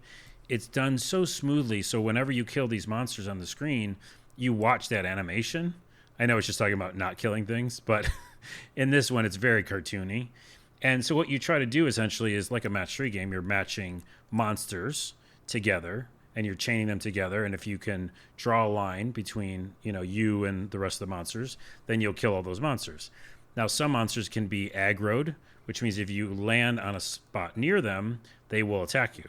it's done so smoothly. So whenever you kill these monsters on the screen, you watch that animation. I know it's just talking about not killing things, but in this one, it's very cartoony. And so what you try to do essentially is like a match 3 game. You're matching monsters together, and you're chaining them together. And if you can draw a line between, you and the rest of the monsters, then you'll kill all those monsters. Now, some monsters can be aggroed, which means if you land on a spot near them, they will attack you.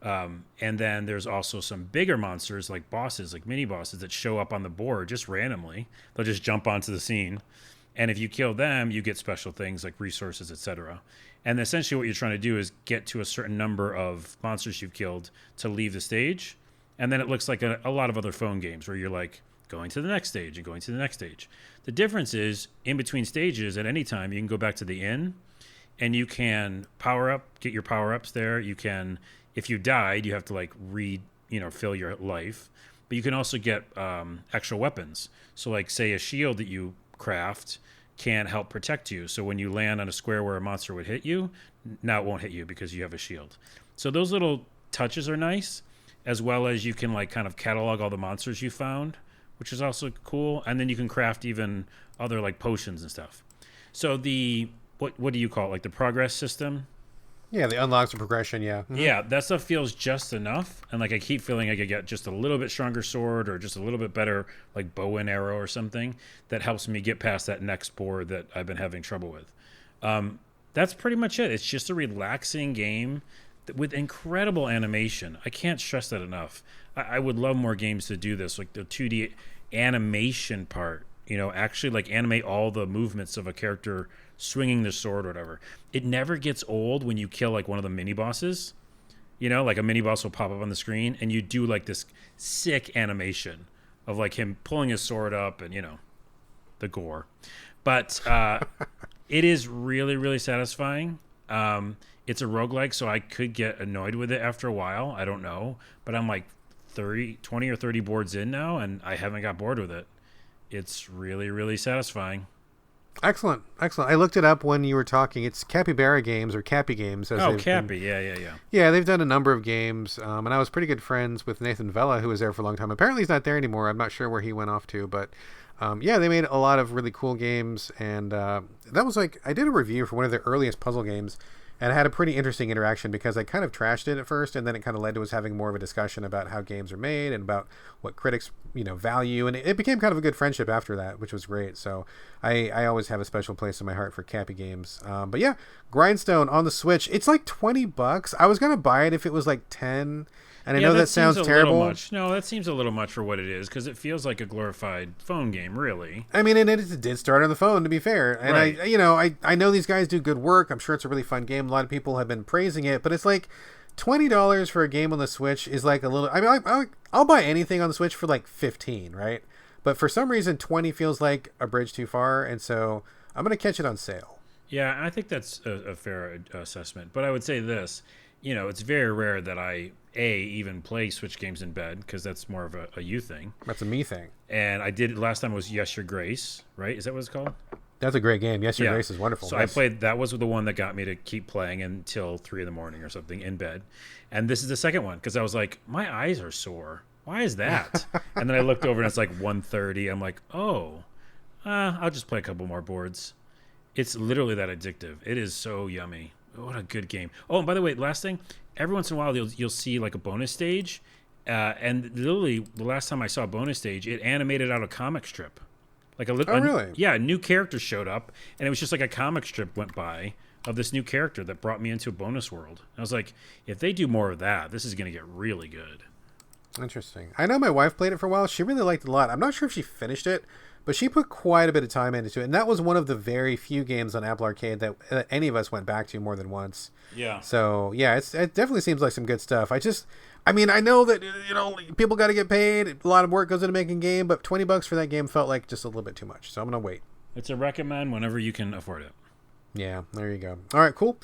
And then there's also some bigger monsters like bosses, like mini bosses that show up on the board just randomly. They'll just jump onto the scene. And if you kill them, you get special things like resources, etc. And essentially what you're trying to do is get to a certain number of monsters you've killed to leave the stage. And then it looks like a lot of other phone games where you're like going to the next stage and going to the next stage. The difference is in between stages at any time, you can go back to the inn and you can get your power-ups there. You can, if you died, you have to like fill your life. But you can also get extra weapons. So like say a shield that you craft can help protect you. So when you land on a square where a monster would hit you, now it won't hit you because you have a shield. So those little touches are nice, as well as you can like kind of catalog all the monsters you found, which is also cool. And then you can craft even other like potions and stuff. So what do you call it? Like the progress system? Yeah, the unlocks the progression, yeah. Mm-hmm. Yeah, that stuff feels just enough. And like I keep feeling I could get just a little bit stronger sword or just a little bit better like bow and arrow or something that helps me get past that next board that I've been having trouble with. That's pretty much it. It's just a relaxing game with incredible animation. I can't stress that enough. I would love more games to do this, like the 2D animation part, actually like animate all the movements of a character swinging the sword or whatever. It never gets old when you kill like one of the mini bosses. Like a mini boss will pop up on the screen and you do like this sick animation of like him pulling his sword up and the gore. But it is really, really satisfying. It's a roguelike, so I could get annoyed with it after a while. I don't know. But I'm like 20 or 30 boards in now and I haven't got bored with it. It's really, really satisfying. Excellent. I looked it up when you were talking. It's Capybara Games or Cappy Games. Cappy. Yeah. Yeah, they've done a number of games, and I was pretty good friends with Nathan Vella, who was there for a long time. Apparently he's not there anymore. I'm not sure where he went off to, but they made a lot of really cool games, and that was like, I did a review for one of their earliest puzzle games, and I had a pretty interesting interaction because I kind of trashed it at first, and then it kind of led to us having more of a discussion about how games are made and about what critics, value, and it became kind of a good friendship after that, which was great. So I always have a special place in my heart for Cappy Games. But yeah, Grindstone on the Switch, it's like $20. I was gonna buy it if it was like 10. And I know that sounds terrible. Much. No, that seems a little much for what it is because it feels like a glorified phone game, really. I mean, and it did start on the phone, to be fair. And right. I know these guys do good work. I'm sure it's a really fun game. A lot of people have been praising it, but it's like, $20 for a game on the Switch is like a little. I mean, I'll buy anything on the Switch for like 15, right? But for some reason, 20 feels like a bridge too far, and so I'm gonna catch it on sale. Yeah, I think that's a fair assessment. But I would say this, it's very rare that I even play Switch games in bed, because that's more of a you thing. That's a me thing. And I did last time was Yes Your Grace, right? Is that what it's called? That's a great game. Yes Your Grace is wonderful. So yes. I played. That was the one that got me to keep playing until 3 a.m. or something in bed. And this is the second one, because I was like, my eyes are sore. Why is that? And then I looked over and it's like 1:30. I'm like, I'll just play a couple more boards. It's literally that addictive. It is so yummy. What a good game. Oh, and by the way, last thing, every once in a while you'll see like a bonus stage, and literally the last time I saw a bonus stage, it animated out a comic strip. Like really? Yeah, a new character showed up, and it was just like a comic strip went by of this new character that brought me into a bonus world. I was like, if they do more of that, this is going to get really good. Interesting. I know my wife played it for a while. She really liked it a lot. I'm not sure if she finished it, but she put quite a bit of time into it. And that was one of the very few games on Apple Arcade that any of us went back to more than once. Yeah. So, yeah, it definitely seems like some good stuff. I know that, people got to get paid. A lot of work goes into making a game, but $20 for that game felt like just a little bit too much. So I'm going to wait. It's a recommend whenever you can afford it. Yeah, there you go. All right, cool.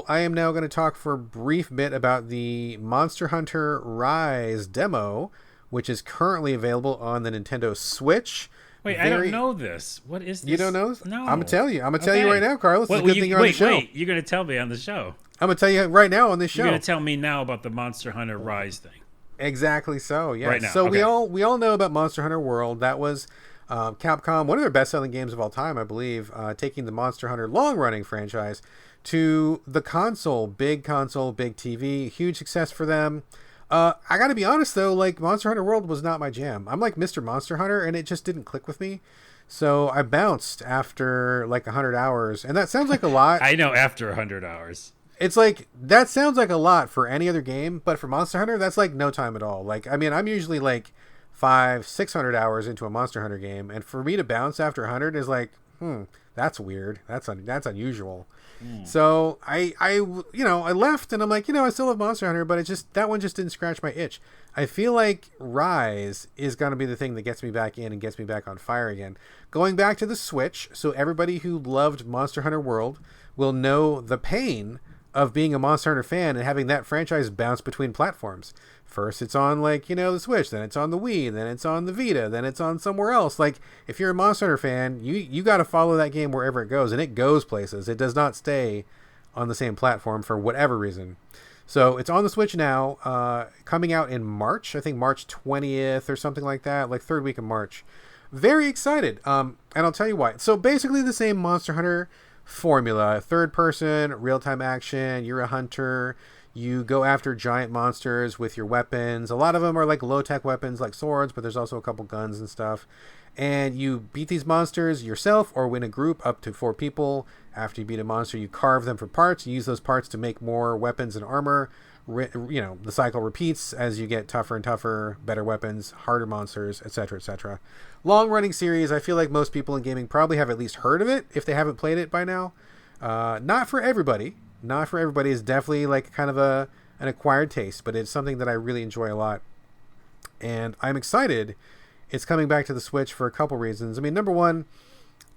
I am now going to talk for a brief bit about the Monster Hunter Rise demo, which is currently available on the Nintendo Switch. Wait, I don't know this. What is this? You don't know this? No. I'm going to tell you. I'm going to tell you right now, Carlos. It's a good thing you're on the show. Wait, you're going to tell me on the show. I'm going to tell you right now on this show. You're going to tell me now about the Monster Hunter Rise thing. Exactly so, yeah. Right now. So okay. we all know about Monster Hunter World. That was Capcom, one of their best-selling games of all time, I believe, taking the Monster Hunter long-running franchise to the console, big TV, huge success for them. I gotta be honest though, like Monster Hunter World was not my jam. I'm like Mr. Monster Hunter, and it just didn't click with me. So I bounced after like 100 hours, and that sounds like a lot. I know, after 100 hours. It's like, that sounds like a lot for any other game, but for Monster Hunter, that's like no time at all. Like, I mean, I'm usually like 500-600 hours into a Monster Hunter game, and for me to bounce after 100 is like, that's weird. That's unusual. So I left, and I'm like, I still love Monster Hunter, but that one just didn't scratch my itch. I feel like Rise is going to be the thing that gets me back in and gets me back on fire again. Going back to the Switch, so everybody who loved Monster Hunter World will know the pain of being a Monster Hunter fan and having that franchise bounce between platforms. First it's on the Switch, then it's on the Wii, then it's on the Vita, then it's on somewhere else. Like, if you're a Monster Hunter fan, you got to follow that game wherever it goes, and it goes places. It does not stay on the same platform for whatever reason. So it's on the Switch now, coming out in March, I think March 20th or something like that, like third week of March. Very excited, and I'll tell you why. So basically the same Monster Hunter formula, third person, real-time action, you're a hunter, you go after giant monsters with your weapons. A lot of them are like low-tech weapons like swords, but there's also a couple guns and stuff. And you beat these monsters yourself or win a group up to 4 people. After you beat a monster, you carve them for parts. You use those parts to make more weapons and armor. The cycle repeats as you get tougher and tougher, better weapons, harder monsters, etc., etc. Long-running series. I feel like most people in gaming probably have at least heard of it if they haven't played it by now. Not for everybody. Not for everybody. It's definitely like kind of an acquired taste, but it's something that I really enjoy a lot. And I'm excited it's coming back to the Switch for a couple reasons. I mean, number one,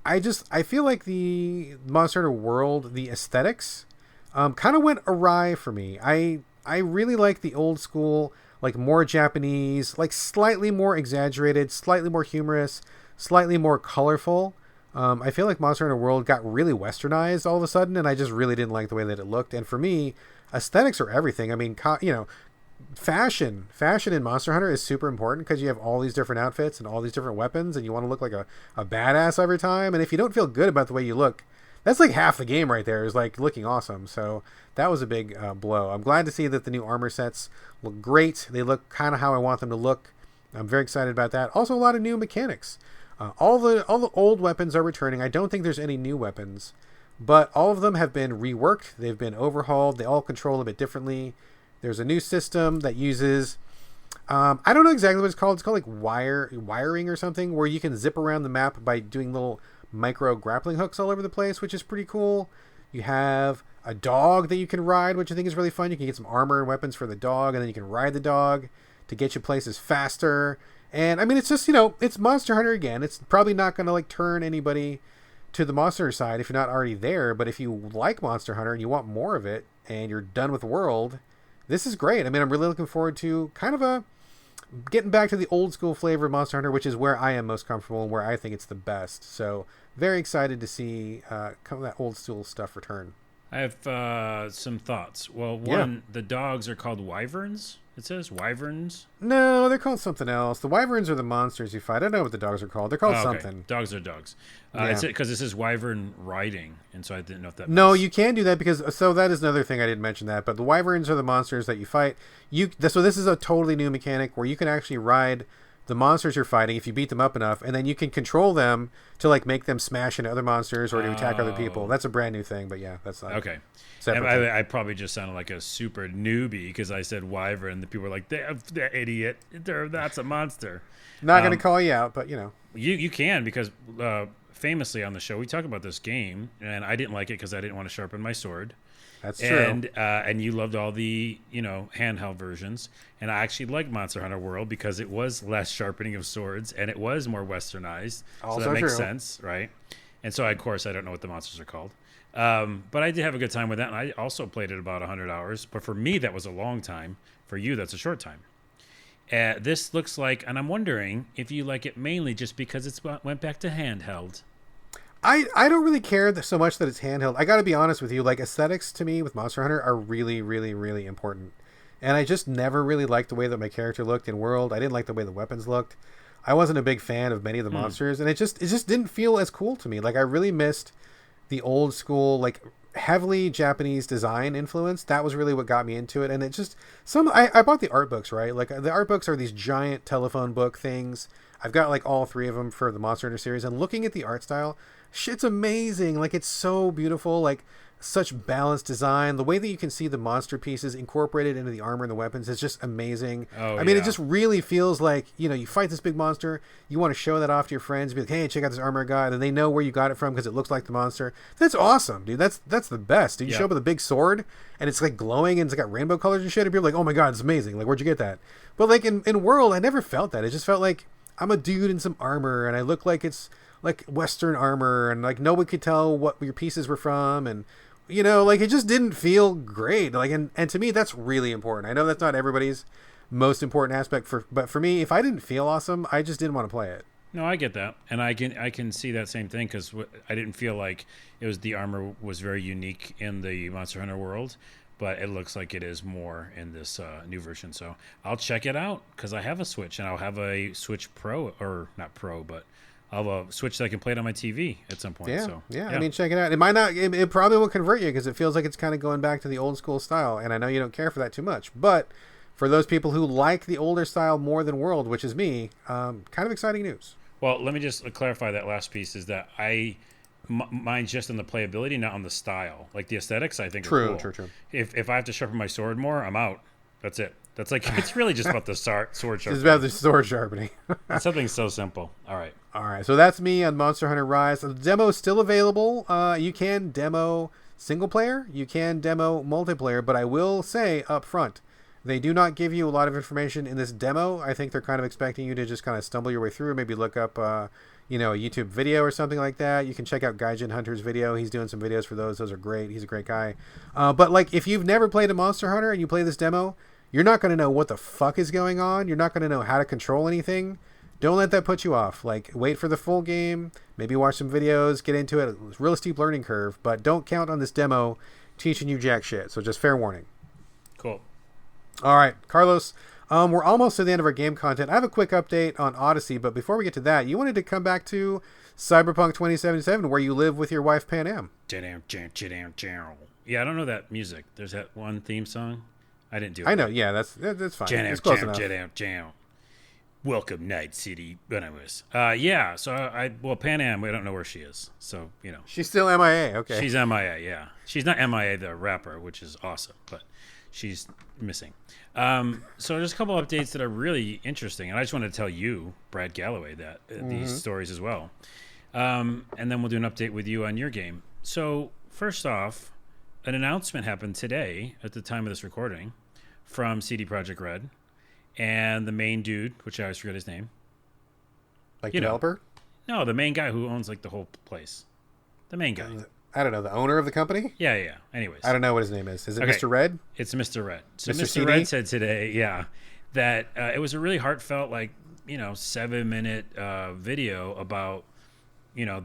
I feel like the Monster Hunter World, the aesthetics, kind of went awry for me. I really like the old school, like more Japanese, like slightly more exaggerated, slightly more humorous, slightly more colorful. I feel like Monster Hunter World got really westernized all of a sudden, and I just really didn't like the way that it looked. And for me, aesthetics are everything. I mean, fashion in Monster Hunter is super important because you have all these different outfits and all these different weapons, and you want to look like a badass every time. And if you don't feel good about the way you look, that's like half the game right there, is like looking awesome. So that was a big blow. I'm glad to see that the new armor sets look great. They look kind of how I want them to look. I'm very excited about that. Also, a lot of new mechanics. All the old weapons are returning. I don't think there's any new weapons, but all of them have been reworked. They've been overhauled. They all control a bit differently. There's a new system that uses, I don't know exactly what it's called. It's called like wiring or something, where you can zip around the map by doing little micro grappling hooks all over the place, which is pretty cool. You have a dog that you can ride, which I think is really fun. You can get some armor and weapons for the dog, and then you can ride the dog to get you places faster. And I mean, it's just, it's Monster Hunter again. It's probably not going to like turn anybody to the Monster Hunter side if you're not already there. But if you like Monster Hunter and you want more of it and you're done with the world, this is great. I mean, I'm really looking forward to kind of getting back to the old school flavor of Monster Hunter, which is where I am most comfortable and where I think it's the best. So very excited to see that old school stuff return. I have some thoughts. Well, one, the dogs are called wyverns. It says wyverns. No, they're called something else. The wyverns are the monsters you fight. I don't know what the dogs are called. They're called something. Dogs are dogs. It's because this is wyvern riding, and so I didn't know if that. No, you can do that because that is another thing I didn't mention that. But the wyverns are the monsters that you fight. So this is a totally new mechanic where you can actually ride the monsters you're fighting if you beat them up enough, and then you can control them to like make them smash into other monsters or to attack other people. That's a brand new thing, but yeah, that's not okay. I probably just sounded like a super newbie because I said wyvern, and the people were like, "That idiot! That's a monster." Not going to call you out, but you can because famously on the show we talk about this game, and I didn't like it because I didn't want to sharpen my sword. That's true. And you loved all the handheld versions, and I actually liked Monster Hunter World because it was less sharpening of swords and it was more westernized. Also so that makes true. sense, right? And so of course I don't know what the monsters are called, but I did have a good time with that, and I also played it about 100 hours. But for me that was a long time. For you that's a short time. This looks like, and I'm wondering if you like it mainly just because it's went back to handheld. I don't really care so much that it's handheld. I got to be honest with you. Like, aesthetics to me with Monster Hunter are really, really, really important. And I just never really liked the way that my character looked in World. I didn't like the way the weapons looked. I wasn't a big fan of many of the monsters. And it just didn't feel as cool to me. Like, I really missed the old school, like, heavily Japanese design influence. That was really what got me into it. And it just, I bought the art books, right? Like, the art books are these giant telephone book things. I've got, like, all three of them for the Monster Hunter series. And looking at the art style, shit's amazing. Like, it's so beautiful. Like, such balanced design. The way that you can see the monster pieces incorporated into the armor and the weapons is just amazing. I mean, it just really feels like, you fight this big monster, you want to show that off to your friends, be like, hey, check out this armor I got, and they know where you got it from because it looks like the monster. That's awesome, dude. That's the best. Dude, you show up with a big sword and it's like glowing and it's got rainbow colors and shit, and people are like, oh my god, it's amazing. Like, where'd you get that? But like in World, I never felt that. It just felt like I'm a dude in some armor and I look like it's like Western armor, and like no one could tell what your pieces were from, and like, it just didn't feel great. Like, and to me, that's really important. I know that's not everybody's most important aspect, but for me, if I didn't feel awesome, I just didn't want to play it. No, I get that, and I can see that same thing because I didn't feel like the armor was very unique in the Monster Hunter world, but it looks like it is more in this new version. So I'll check it out because I have a Switch, and I'll have a Switch Pro, or not Pro, but I'll have a Switch that I can play it on my TV at some point. Yeah. I mean, check it out. It might not. It probably will convert you because it feels like it's kind of going back to the old school style. And I know you don't care for that too much, but for those people who like the older style more than World, which is me, kind of exciting news. Well, let me just clarify that last piece. Is that mine's just on the playability, not on the style. Like the aesthetics, I think are cool. True. If I have to sharpen my sword more, I'm out. That's it. That's like, it's really just about the sword sharpening. It's about the sword sharpening. It's something so simple. All right. So that's me on Monster Hunter Rise. The demo is still available. You can demo single player. You can demo multiplayer. But I will say up front, they do not give you a lot of information in this demo. I think they're kind of expecting you to just kind of stumble your way through. Maybe look up, a YouTube video or something like that. You can check out Gaijin Hunter's video. He's doing some videos for those. Those are great. He's a great guy. But like, if you've never played a Monster Hunter and you play this demo, you're not going to know what the fuck is going on. You're not going to know how to control anything. Don't let that put you off. Like, wait for the full game. Maybe watch some videos. Get into it. It's a real steep learning curve. But don't count on this demo teaching you jack shit. So just fair warning. Cool. All right, Carlos. We're almost to the end of our game content. I have a quick update on Odyssey. But before we get to that, you wanted to come back to Cyberpunk 2077, where you live with your wife, Pan Am. Yeah, I don't know that music. There's that one theme song. I didn't do it. I know, yeah, that's fine. It's close enough. Welcome, Night City. Yeah, so Pan Am, we don't know where she is. So, She's still MIA, okay. She's MIA, yeah. She's not MIA, the rapper, which is awesome, but she's missing. So there's a couple updates that are really interesting, and I just want to tell you, Brad Galloway, that these stories as well. And then we'll do an update with you on your game. So, first off, an announcement happened today at the time of this recording from CD Projekt Red, and the main dude, which I always forget his name. Like developer? No, the main guy who owns like the whole place. The main guy. I don't know, the owner of the company? Yeah. Anyways. I don't know what his name is. Is it Mr. Red? It's Mr. Red. So Mr. Red said today, that it was a really heartfelt, 7-minute video about,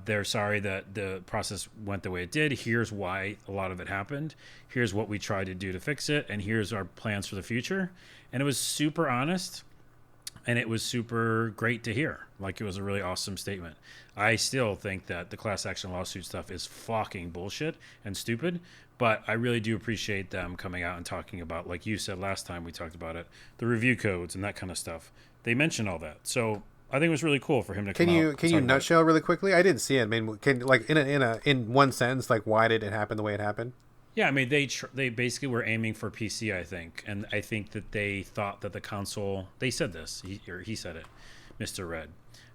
they're sorry that the process went the way it did. Here's why a lot of it happened. Here's what we tried to do to fix it. And here's our plans for the future. And it was super honest. And it was super great to hear. Like, it was a really awesome statement. I still think that the class action lawsuit stuff is fucking bullshit and stupid. But I really do appreciate them coming out and talking about, like you said last time we talked about it, the review codes and that kind of stuff. They mentioned all that. So I think it was really cool for him to come out. Can you nutshell really quickly? I didn't see it. I mean, in one sentence, like, why did it happen the way it happened? Yeah, I mean, they basically were aiming for PC, I think. And I think that they thought that the console... They said this, he said it, Mr. Red,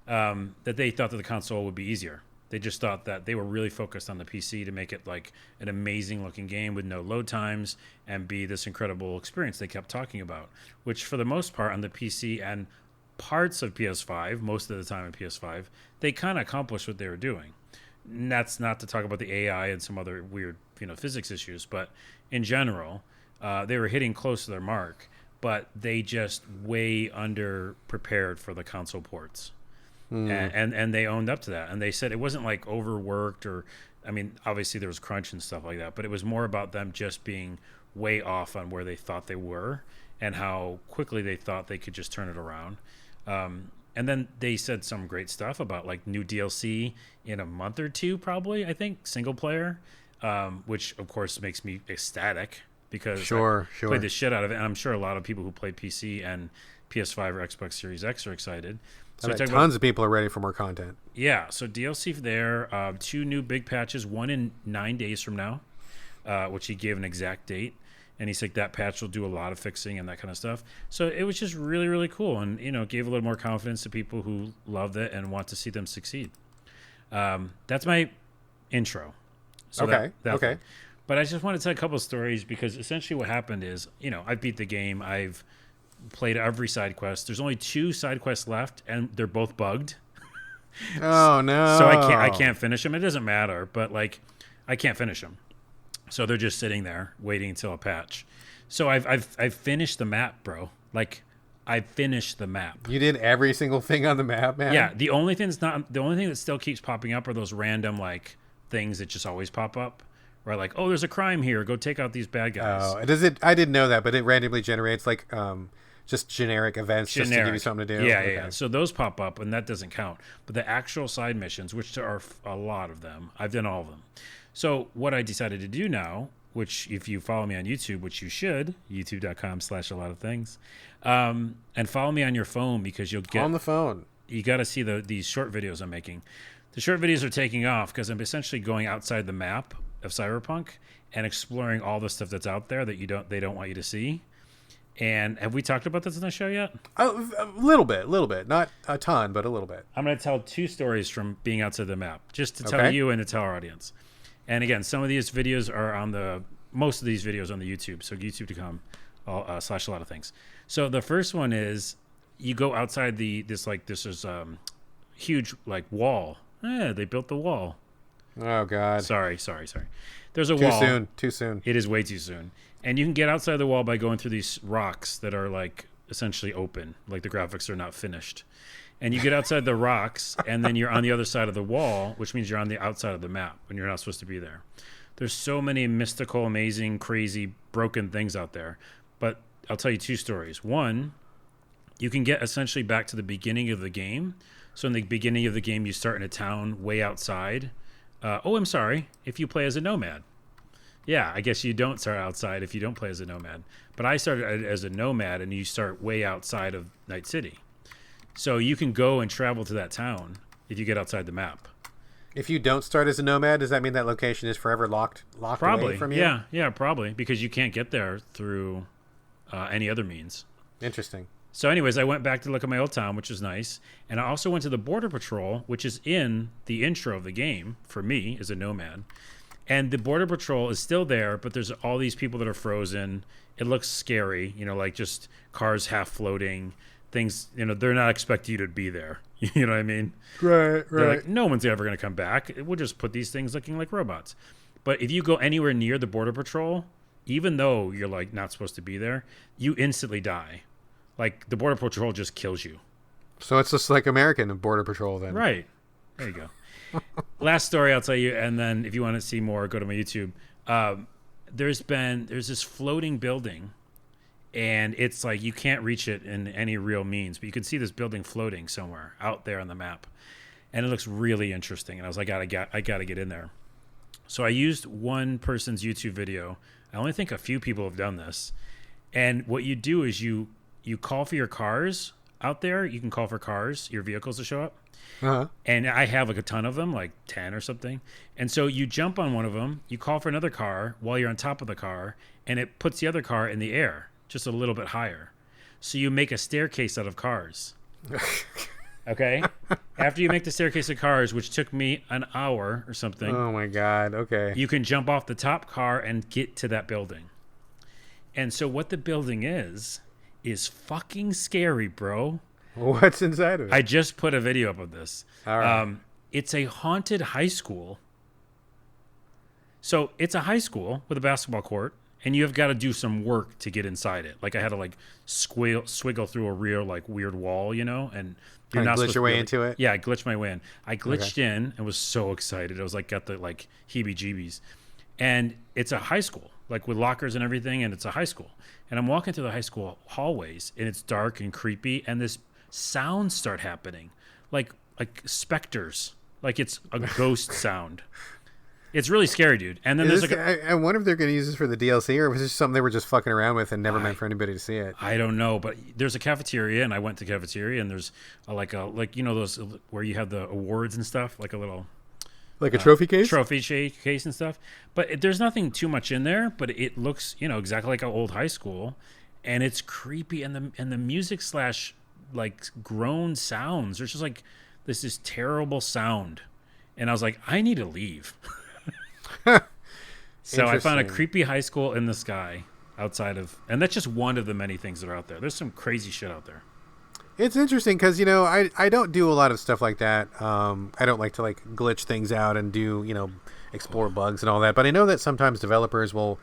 that they thought that the console would be easier. They just thought that they were really focused on the PC to make it like an amazing-looking game with no load times and be this incredible experience they kept talking about, which for the most part on the PC and parts of PS5, most of the time on PS5, they kind of accomplished what they were doing. And that's not to talk about the AI and some other weird physics issues, but in general, they were hitting close to their mark, but they just way under prepared for the console ports. And they owned up to that. And they said it wasn't like overworked or, I mean, obviously there was crunch and stuff like that, but it was more about them just being way off on where they thought they were and how quickly they thought they could just turn it around. And then they said some great stuff about like new DLC in a month or two, probably, I think, single player. Which of course makes me ecstatic because I played the shit out of it, and I'm sure a lot of people who played PC and PS5 or Xbox Series X are excited. So tons of people are ready for more content. Yeah, so DLC there, 2 new big patches, one in 9 days from now, which he gave an exact date, and he said that patch will do a lot of fixing and that kind of stuff. So it was just really, really cool, and gave a little more confidence to people who loved it and want to see them succeed. That's my intro. So okay. But I just want to tell a couple of stories because essentially what happened is, I beat the game. I've played every side quest. There's only 2 side quests left, and they're both bugged. Oh no! So I can't finish them. It doesn't matter, but I can't finish them. So they're just sitting there waiting until a patch. So I've finished the map, bro. I finished the map. You did every single thing on the map, man. Yeah. The only thing that still keeps popping up are those random things that just always pop up, right? Oh, there's a crime here, go take out these bad guys. Oh, does it? I didn't know that, but it randomly generates just generic events just to give you something to do. Yeah. So those pop up, and that doesn't count. But the actual side missions, which there are a lot of them, I've done all of them. So what I decided to do now, which if you follow me on YouTube, which you should, youtube.com/a-lot-of-things, and follow me on your phone because you'll get on the phone. You got to see these short videos I'm making. The short videos are taking off because I'm essentially going outside the map of Cyberpunk and exploring all the stuff that's out there that they don't want you to see. And have we talked about this in the show yet? A little bit, not a ton, but a little bit. I'm going to tell 2 stories from being outside the map, just to tell you and to tell our audience. And again, some of these videos are most of these videos on the YouTube, so youtube.com/a-lot-of-things. So the first one is you go outside this is huge wall. They built the wall. Oh God! Sorry. There's a wall. Too soon. It is way too soon. And you can get outside the wall by going through these rocks that are essentially open, the graphics are not finished. And you get outside the rocks, and then you're on the other side of the wall, which means you're on the outside of the map, and you're not supposed to be there. There's so many mystical, amazing, crazy, broken things out there. But I'll tell you 2 stories. One, you can get essentially back to the beginning of the game. So in the beginning of the game, you start in a town way outside. I'm sorry, if you play as a nomad. Yeah, I guess you don't start outside if you don't play as a nomad. But I started as a nomad, and you start way outside of Night City. So you can go and travel to that town if you get outside the map. If you don't start as a nomad, does that mean that location is forever locked away from you? Yeah, probably, because you can't get there through any other means. Interesting. So anyways, I went back to look at my old town, which was nice. And I also went to the Border Patrol, which is in the intro of the game for me as a nomad. And the Border Patrol is still there, but there's all these people that are frozen. It looks scary, like just cars half floating, things, they're not expecting you to be there. You know what I mean? Right. They're like, no one's ever going to come back. We'll just put these things looking like robots. But if you go anywhere near the Border Patrol, even though you're like not supposed to be there, you instantly die. Like the Border Patrol just kills you. So it's just like American Border Patrol then. Right. There you go. Last story I'll tell you, and then if you want to see more, go to my YouTube. There's this floating building, and it's like you can't reach it in any real means, but you can see this building floating somewhere out there on the map, and it looks really interesting. And I was like, I gotta get in there. So I used one person's YouTube video. I only think a few people have done this. And what you do is you call for your cars out there. You can call for cars, your vehicles to show up. Uh-huh. And I have like a ton of them, like 10 or something. And so you jump on one of them, you call for another car while you're on top of the car, and it puts the other car in the air, just a little bit higher. So you make a staircase out of cars. Okay? After you make the staircase of cars, which took me an hour or something. Oh my God. Okay. You can jump off the top car and get to that building. And so what the building is fucking scary, bro. What's inside of it? I just put a video up of this. All right. It's a haunted high school. So it's a high school with a basketball court, and you have got to do some work to get inside it. Like I had to like swiggle through a real like weird wall, and you're not glitch your way into it. Yeah, I glitched my way in. I glitched in and was so excited. I was like, got the like heebie-jeebies. And it's a high school, like with lockers and everything, and it's a high school. And I'm walking through the high school hallways, and it's dark and creepy, and this sounds start happening, like specters, like it's a ghost sound. It's really scary, dude. And then there's like I wonder if they're going to use this for the DLC, or was this something they were just fucking around with and never meant for anybody to see it? I don't know, but there's a cafeteria, and I went to the cafeteria, and there's those where you have the awards and stuff, like a little like a trophy case, case and stuff. But there's nothing too much in there, but it looks exactly like an old high school, and it's creepy, and the music slash like groan sounds. There's just like this terrible sound, and I was like, I need to leave. So I found a creepy high school in the sky outside of, and that's just one of the many things that are out there. There's some crazy shit out there. It's interesting because I don't do a lot of stuff like that. I don't like to like glitch things out and do explore bugs and all that. But I know that sometimes developers will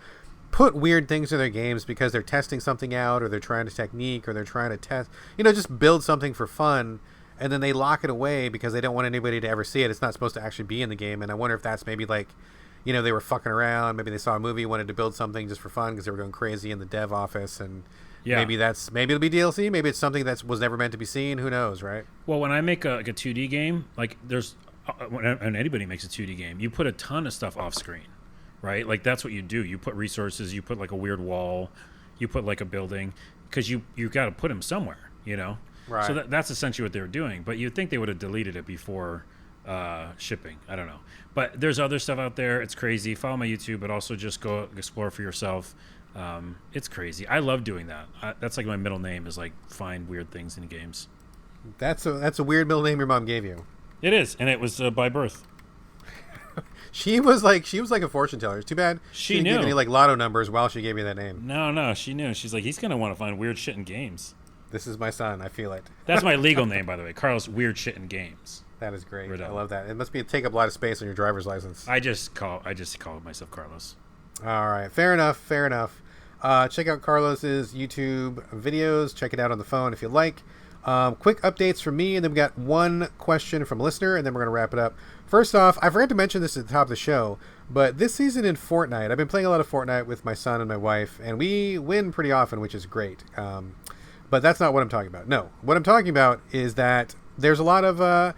put weird things in their games because they're testing something out, or they're trying a technique, or they're trying to test, just build something for fun, and then they lock it away because they don't want anybody to ever see it. It's not supposed to actually be in the game. And I wonder if that's maybe like, they were fucking around. Maybe they saw a movie, wanted to build something just for fun because they were going crazy in the dev office, and maybe it'll be DLC. Maybe it's something that was never meant to be seen. Who knows, right? Well, when I make a 2D game, like when anybody makes a 2D game, you put a ton of stuff off screen, right? Like that's what you do. You put resources. You put like a weird wall. You put like a building because you got to put them somewhere, Right. So that's essentially what they were doing. But you'd think they would have deleted it before shipping. I don't know. But there's other stuff out there. It's crazy. Follow my YouTube, but also just go explore for yourself. It's crazy. I love doing that. That's like my middle name is like find weird things in games. That's a weird middle name your mom gave you. It is, and it was by birth. She was like a fortune teller. It's too bad she didn't give any like lotto numbers while she gave me that name. No, she knew. She's like, he's gonna want to find weird shit in games. This is my son. I feel it. That's my legal name, by the way. Carlos Weird Shit in Games. That is great. I love that. It must take up a lot of space on your driver's license. I just call myself Carlos. All right, fair enough. Check out Carlos's YouTube videos. Check it out on the phone if you like. Quick updates from me, and then we got one question from a listener, and then we're going to wrap it up. First off, I forgot to mention this at the top of the show, but this season in Fortnite, I've been playing a lot of Fortnite with my son and my wife, and we win pretty often, which is great. But that's not what I'm talking about. No, what I'm talking about is that there's a lot of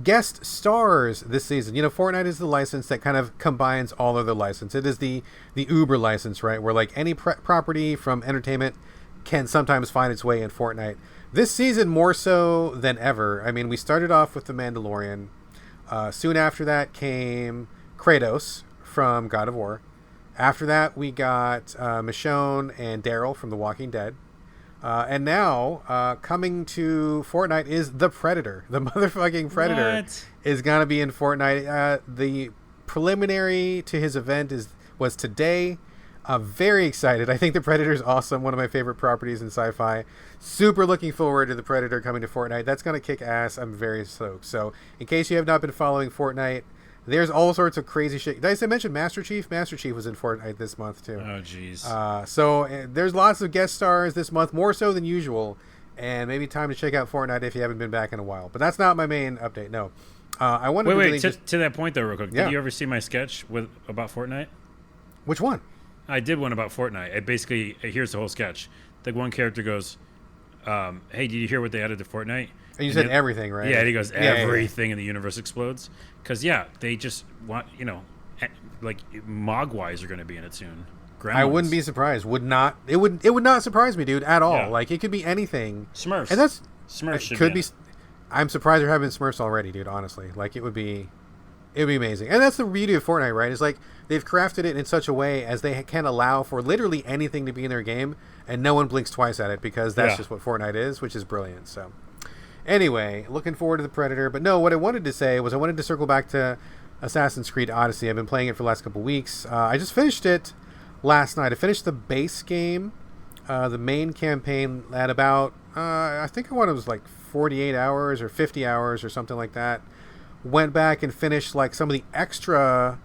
guest stars this season. Fortnite is the license that kind of combines all of the license. It is the Uber license, right? Where like any property from entertainment can sometimes find its way in Fortnite. This season more so than ever. I mean, we started off with The Mandalorian. Soon after that came Kratos from God of War. After that, we got Michonne and Daryl from The Walking Dead. And now, coming to Fortnite is the Predator. The motherfucking Predator is going to be in Fortnite. The preliminary to his event was today. I'm very excited. I think the Predator's awesome. One of my favorite properties in sci-fi. Super looking forward to the Predator coming to Fortnite. That's going to kick ass. I'm very stoked. So in case you have not been following Fortnite, there's all sorts of crazy shit. Did I mention Master Chief? Master Chief was in Fortnite this month too. Oh, jeez. So there's lots of guest stars this month, more so than usual. And maybe time to check out Fortnite if you haven't been back in a while. But that's not my main update. No. I wanted to that point though, real quick. Yeah. Did you ever see my sketch about Fortnite? Which one? I did one about Fortnite. Here's the whole sketch. The one character goes, "Hey, did you hear what they added to Fortnite?" And you said everything, right? Yeah, and he goes, "Everything in the universe explodes." Because they just want like Mogwais are going to be in it soon. Gremlins. I wouldn't be surprised. It would not surprise me, dude, at all. Yeah. Like it could be anything. Smurfs. And that's Smurfs could be. I'm surprised there haven't been Smurfs already, dude. Honestly, like it would be amazing. And that's the beauty of Fortnite, right? It's like they've crafted it in such a way as they can allow for literally anything to be in their game, and no one blinks twice at it because that's just what Fortnite is, which is brilliant. So, anyway, looking forward to the Predator. But no, what I wanted to say was I wanted to circle back to Assassin's Creed Odyssey. I've been playing it for the last couple weeks. I just finished it last night. I finished the base game, the main campaign at about I think it was like 48 hours or 50 hours or something like that. Went back and finished like some of the extra,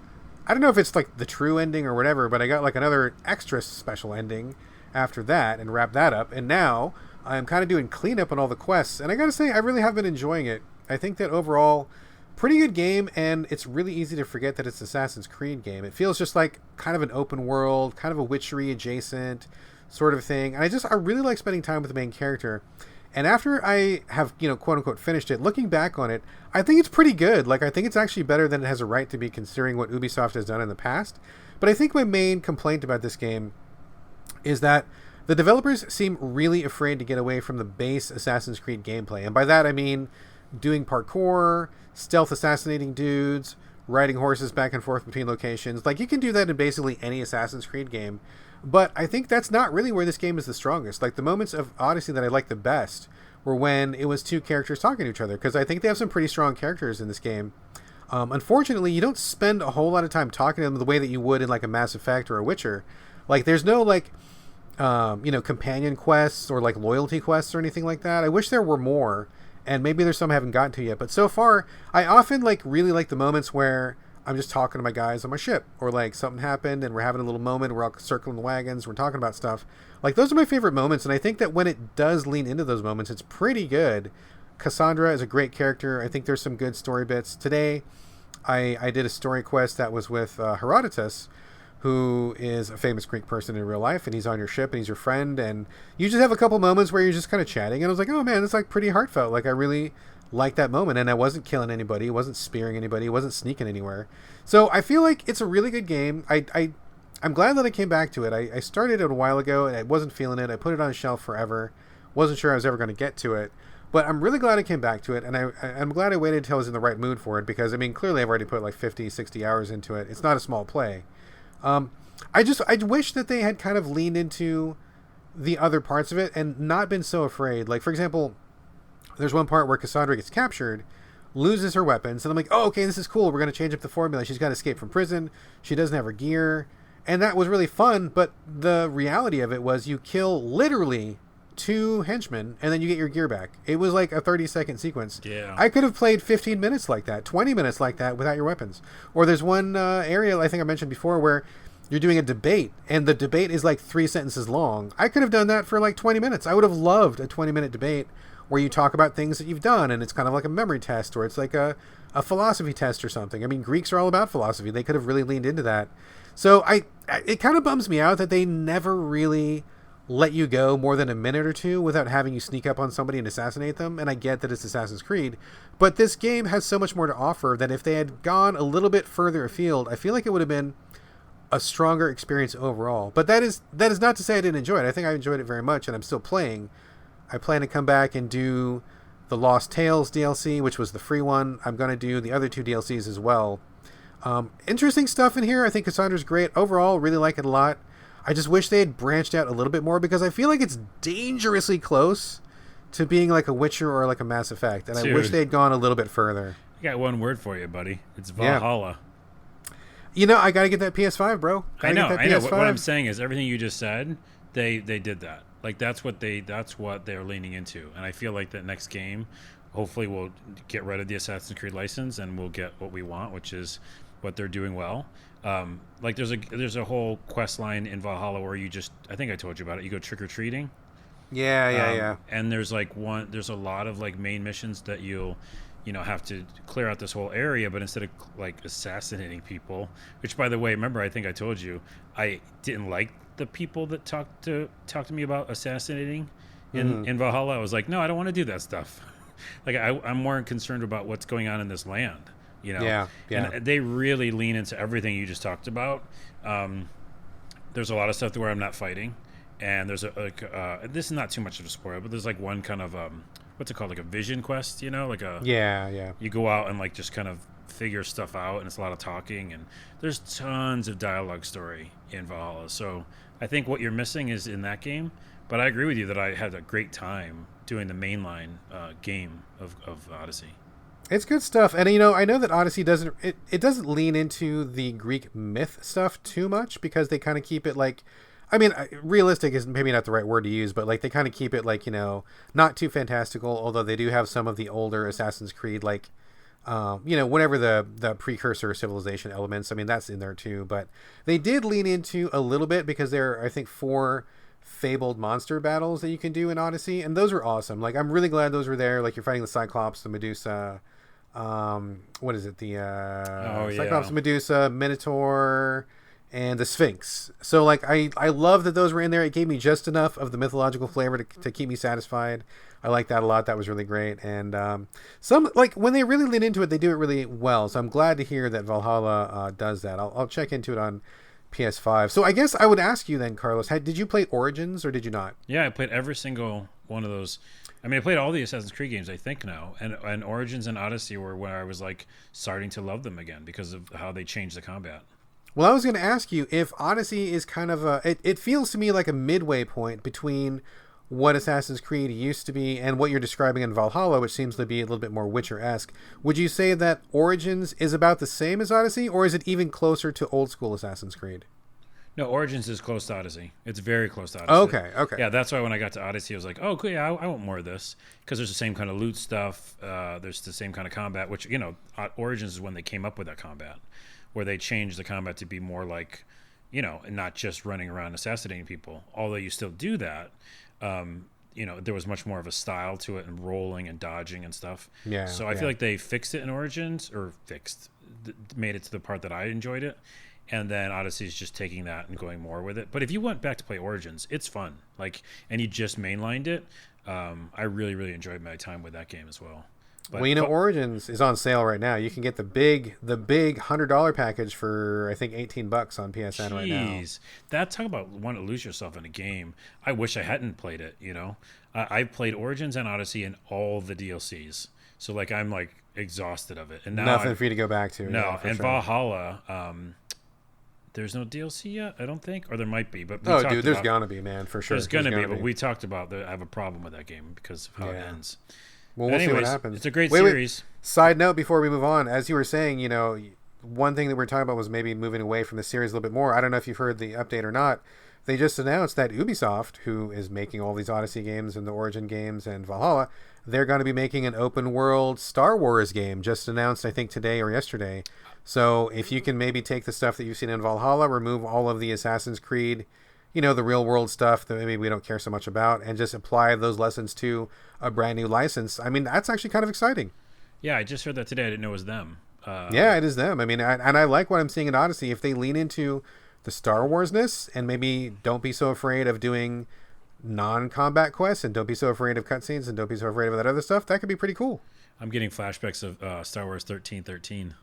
I don't know if it's like the true ending or whatever, but I got like another extra special ending after that and wrapped that up. And now I'm kind of doing cleanup on all the quests, and I gotta say I really have been enjoying it. I think that overall pretty good game, and it's really easy to forget that it's an Assassin's Creed game. It feels just like kind of an open world, kind of a witchery adjacent sort of thing. And I really like spending time with the main character. And after I have, quote unquote finished it, looking back on it, I think it's pretty good. Like, I think it's actually better than it has a right to be considering what Ubisoft has done in the past. But I think my main complaint about this game is that the developers seem really afraid to get away from the base Assassin's Creed gameplay. And by that, I mean doing parkour, stealth assassinating dudes, riding horses back and forth between locations. Like, you can do that in basically any Assassin's Creed game. But I think that's not really where this game is the strongest. Like, the moments of Odyssey that I liked the best were when it was two characters talking to each other, because I think they have some pretty strong characters in this game. Unfortunately, you don't spend a whole lot of time talking to them the way that you would in like a Mass Effect or a Witcher. Like, there's no like companion quests or like loyalty quests or anything like that. I wish there were more, and maybe there's some I haven't gotten to yet. But so far, I often really like the moments where I'm just talking to my guys on my ship, or like something happened and we're having a little moment, we're all circling the wagons, we're talking about stuff. Like, those are my favorite moments, and I think that when it does lean into those moments, it's pretty good. Cassandra is a great character. I think there's some good story bits. Today, I did a story quest that was with Herodotus, who is a famous Greek person in real life, and he's on your ship, and he's your friend, and you just have a couple moments where you're just kind of chatting, and I was like, oh man, it's like pretty heartfelt. Like, I really like that moment, and I wasn't killing anybody, wasn't spearing anybody, wasn't sneaking anywhere. So I feel like it's a really good game. I'm glad that I came back to it. I started it a while ago, and I wasn't feeling it. I put it on a shelf forever. Wasn't sure I was ever going to get to it. But I'm really glad I came back to it, and I'm glad I waited until I was in the right mood for it, because, I mean, clearly I've already put like 50, 60 hours into it. It's not a small play. I wish that they had kind of leaned into the other parts of it and not been so afraid. Like, for example, there's one part where Cassandra gets captured, loses her weapons, and I'm like, oh, okay, this is cool. We're going to change up the formula. She's got to escape from prison. She doesn't have her gear. And that was really fun, but the reality of it was you kill literally 2 henchmen, and then you get your gear back. It was like a 30-second sequence. Yeah. I could have played 15 minutes like that, 20 minutes like that without your weapons. Or there's one area I think I mentioned before where you're doing a debate, and the debate is like 3 sentences long. I could have done that for like 20 minutes. I would have loved a 20-minute debate where you talk about things that you've done, and it's kind of like a memory test, or it's like a philosophy test or something. I mean, Greeks are all about philosophy. They could have really leaned into that. So it kind of bums me out that they never really let you go more than a minute or two without having you sneak up on somebody and assassinate them. And I get that it's Assassin's Creed, but this game has so much more to offer that if they had gone a little bit further afield, I feel like it would have been a stronger experience overall. But that is not to say I didn't enjoy it. I think I enjoyed it very much, and I'm still playing. I plan to come back and do the Lost Tales DLC, which was the free one. I'm going to do the other 2 DLCs as well. Interesting stuff in here. I think Cassandra's great. Overall, really like it a lot. I just wish they had branched out a little bit more, because I feel like it's dangerously close to being like a Witcher or like a Mass Effect. And I wish they had gone a little bit further. I got one word for you, buddy. It's Valhalla. I got to get that PS5, bro. I know. What I'm saying is everything you just said, they did that. Like that's what they're leaning into. And I feel like the next game, hopefully we'll get rid of the Assassin's Creed license and we'll get what we want, which is what they're doing well. Like there's a whole quest line in Valhalla where I think I told you about it. You go trick-or-treating. Yeah. And there's there's a lot of like main missions that you'll have to clear out this whole area, but instead of like assassinating people, which by the way, remember I think I told you I didn't like the people that talked to me about assassinating in Valhalla. I was like, no, I don't want to do that stuff. Like I'm more concerned about what's going on in this land, Yeah. And they really lean into everything you just talked about. There's a lot of stuff where I'm not fighting, and there's this is not too much of a spoiler, but there's like one kind of what's it called, like a vision quest, like a you go out and like just kind of figure stuff out, and it's a lot of talking, and there's tons of dialogue story in Valhalla. So I think what you're missing is in that game, but I agree with you that I had a great time doing the mainline game of Odyssey. It's good stuff. And I know that Odyssey doesn't lean into the Greek myth stuff too much, because they kind of keep it like, I mean, realistic is maybe not the right word to use, but like they kind of keep it like, not too fantastical, although they do have some of the older Assassin's Creed, like, whatever the precursor civilization elements. I mean, that's in there too, but they did lean into a little bit, because there are, I think, 4 fabled monster battles that you can do in Odyssey, and those are awesome. Like, I'm really glad those were there. Like, you're fighting the Cyclops, the Medusa, what is it? The Cyclops, Medusa, Minotaur, and the Sphinx. So like I love that those were in there. It gave me just enough of the mythological flavor to keep me satisfied. I like that a lot. That was really great. And some, like, when they really lean into it, they do it really well. So I'm glad to hear that Valhalla does that. I'll check into it on PS5. So I guess I would ask you then, Carlos, did you play Origins or did you not? Yeah, I played every single one of those. I mean, I played all the Assassin's Creed games, I think, now. And Origins and Odyssey were where I was like starting to love them again because of how they changed the combat. Well, I was going to ask you if Odyssey is kind of it feels to me like a midway point between what Assassin's Creed used to be and what you're describing in Valhalla, which seems to be a little bit more Witcher-esque. Would you say that Origins is about the same as Odyssey, or is it even closer to old school Assassin's Creed? No, Origins is close to Odyssey. It's very close to Odyssey. Okay. Yeah, that's why when I got to Odyssey, I was like, oh, cool, yeah, I want more of this. Because there's the same kind of loot stuff. There's the same kind of combat, which, Origins is when they came up with that combat, where they changed the combat to be more like, not just running around assassinating people. Although you still do that, there was much more of a style to it, and rolling and dodging and stuff. Yeah. So I feel like they fixed it in Origins, or made it to the part that I enjoyed it. And then Odyssey is just taking that and going more with it. But if you went back to play Origins, it's fun. And you just mainlined it. I really, really enjoyed my time with that game as well. But, Origins is on sale right now. You can get the big $100 package for, I think, $18 on PSN right now. Jeez, talk about wanting to lose yourself in a game. I wish I hadn't played it. I've played Origins and Odyssey and all the DLCs. So I'm exhausted of it. And now nothing for you to go back to. No, and sure. Valhalla. There's no DLC yet, I don't think, or there might be. But there's gonna be, man, for sure. There's gonna be, but we talked about that. I have a problem with that game because of how it ends. Well, we'll see what happens. It's a great series. Side note before we move on, as you were saying, one thing that we were talking about was maybe moving away from the series a little bit more. I don't know if you've heard the update or not. They just announced that Ubisoft, who is making all these Odyssey games and the Origin games and Valhalla, they're going to be making an open world Star Wars game. Just announced, I think, today or yesterday. So if you can maybe take the stuff that you've seen in Valhalla, remove all of the Assassin's Creed, the real world stuff that maybe we don't care so much about, and just apply those lessons to a brand new license. I mean, that's actually kind of exciting. Yeah, I just heard that today. I didn't know it was them. Yeah, it is them. I mean, I like what I'm seeing in Odyssey. If they lean into the Star Wars-ness and maybe don't be so afraid of doing non-combat quests, and don't be so afraid of cutscenes, and don't be so afraid of that other stuff, that could be pretty cool. I'm getting flashbacks of Star Wars 1313.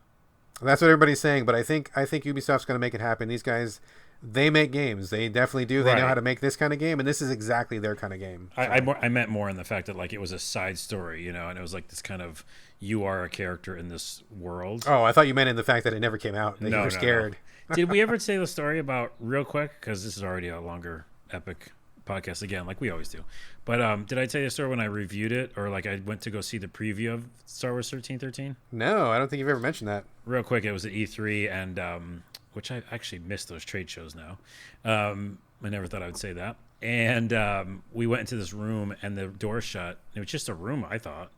That's what everybody's saying, but I think Ubisoft's going to make it happen. These guys, they make games. They definitely do. They know how to make this kind of game, and this is exactly their kind of game. So. I meant more in the fact that it was a side story, and it was this kind of, you are a character in this world. Oh, I thought you meant in the fact that it never came out. That you were scared. No. Did we ever say the story about, real quick, because this is already a longer epic podcast again, like we always do. But did I tell you a story when I reviewed it, or like I went to go see the preview of Star Wars 1313? No, I don't think you've ever mentioned that. Real quick, it was at E3, and which I actually missed those trade shows now. I never thought I would say that. And we went into this room, and the door shut. It was just a room, I thought,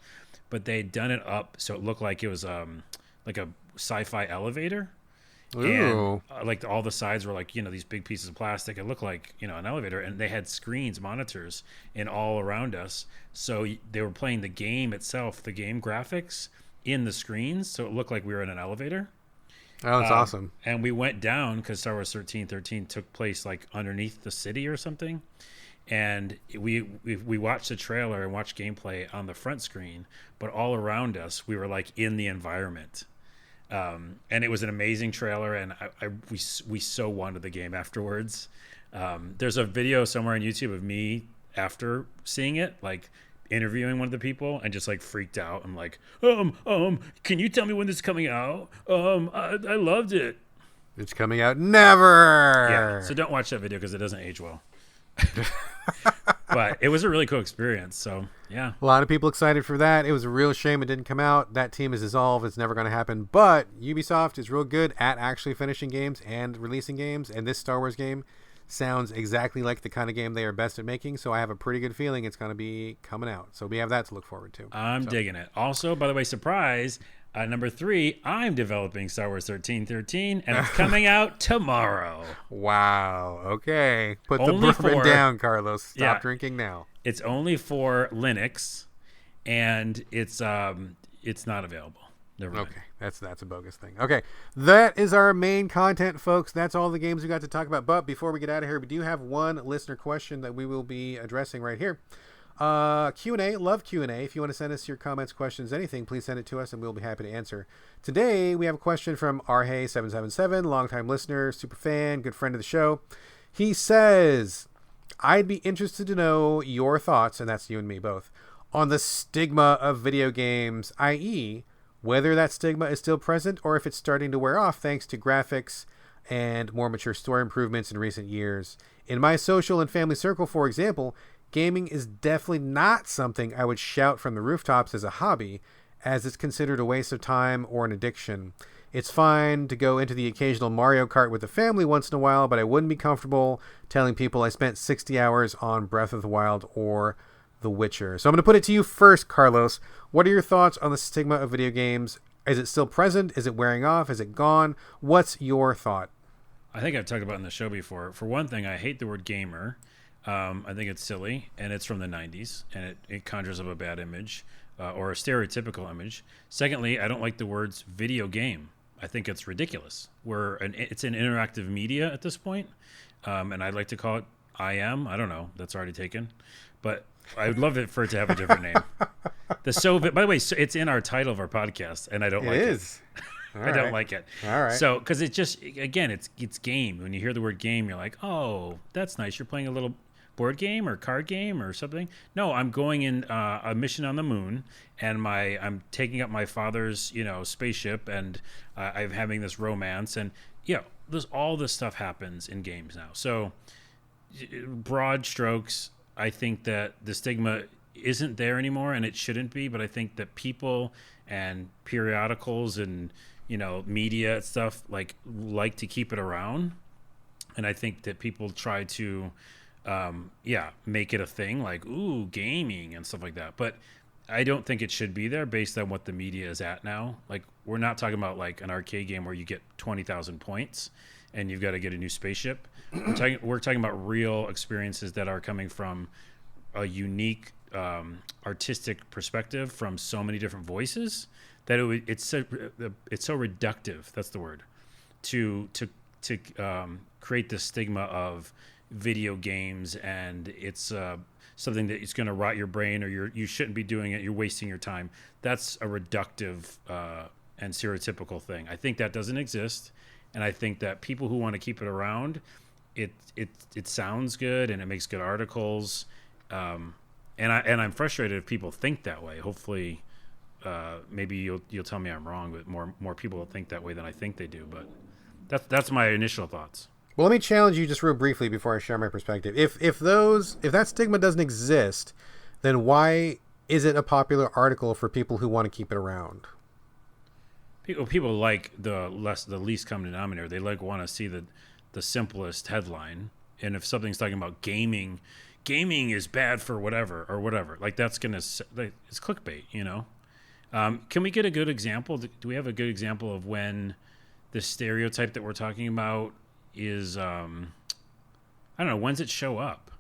but they'd done it up so it looked like it was like a sci-fi elevator. Ooh. And like all the sides were like, these big pieces of plastic. It looked like, an elevator, and they had screens, monitors in all around us. So they were playing the game itself, the game graphics in the screens. So it looked like we were in an elevator. Oh, that's awesome. And we went down because Star Wars 1313 took place like underneath the city or something. And we watched the trailer and watched gameplay on the front screen, but all around us, we were like in the environment. And it was an amazing trailer, and we so wanted the game afterwards. There's a video somewhere on YouTube of me after seeing it, like interviewing one of the people, and just like freaked out. I'm like, can you tell me when this is coming out? I loved it. It's coming out never. Yeah, so don't watch that video because it doesn't age well. But it was a really cool experience. So yeah, a lot of people excited for that. It was a real shame it didn't come out. That team is dissolved. It's never going to happen. But Ubisoft is real good at actually finishing games and releasing games. And this Star Wars game sounds exactly like the kind of game they are best at making. So I have a pretty good feeling it's going to be coming out. So we have that to look forward to. I'm digging it. Also, by the way, surprise. Number 3, I'm developing Star Wars 1313, and it's coming out tomorrow. Wow. Okay. Put only the bourbon down, Carlos. Stop drinking now. It's only for Linux, and it's not available. Never mind. Okay. That's a bogus thing. Okay. That is our main content, folks. That's all the games we got to talk about. But before we get out of here, we do have one listener question that we will be addressing right here. Q&A, love Q&A. If you want to send us your comments, questions, anything, please send it to us and we'll be happy to answer. Today, we have a question from Arhe777, longtime listener, super fan, good friend of the show. He says, I'd be interested to know your thoughts, and that's you and me both, on the stigma of video games, i.e., whether that stigma is still present or if it's starting to wear off thanks to graphics and more mature story improvements in recent years. In my social and family circle, for example, gaming is definitely not something I would shout from the rooftops as a hobby, as it's considered a waste of time or an addiction. It's fine to go into the occasional Mario Kart with the family once in a while, but I wouldn't be comfortable telling people I spent 60 hours on Breath of the Wild or The Witcher. So I'm going to put it to you first, Carlos. What are your thoughts on the stigma of video games? Is it still present? Is it wearing off? Is it gone? What's your thought? I think I've talked about it in the show before. For one thing, I hate the word gamer. I think it's silly, and it's from the 90s, and it conjures up a bad image or a stereotypical image. Secondly, I don't like the words video game. I think it's ridiculous. It's an interactive media at this point, and I'd like to call it I don't know. That's already taken. But I would love it for it to have a different name. By the way, it's in our title of our podcast, and I don't like it. It is. I don't like it. All right. So, because it's just, again, it's game. When you hear the word game, you're like, oh, that's nice. You're playing a little board game or card game or something. No, I'm going in a mission on the moon, and I'm taking up my father's, spaceship, and I'm having this romance, and all this stuff happens in games now. So, broad strokes, I think that the stigma isn't there anymore, and it shouldn't be. But I think that people and periodicals and media stuff like to keep it around, and I think that people try to make it a thing, like, ooh, gaming and stuff like that. But I don't think it should be there based on what the media is at now. Like, we're not talking about like an arcade game where you get 20,000 points and you've got to get a new spaceship. We're talking about real experiences that are coming from a unique artistic perspective from so many different voices that it's so reductive. That's the word, to create the stigma of video games, and it's something that it's going to rot your brain, or you shouldn't be doing it. You're wasting your time. That's a reductive and stereotypical thing. I think that doesn't exist, and I think that people who want to keep it around, it sounds good and it makes good articles, and I'm frustrated if people think that way. Hopefully, maybe you'll tell me I'm wrong, but more people will think that way than I think they do. But that's my initial thoughts. Well, let me challenge you just real briefly before I share my perspective. If that stigma doesn't exist, then why is it a popular article for people who want to keep it around? People like the least common denominator. They want to see the simplest headline. And if something's talking about gaming is bad for whatever or whatever, like that's it's clickbait, you know. Can we get a good example? Do we have a good example of when the stereotype that we're talking about is I don't know, when's it show up?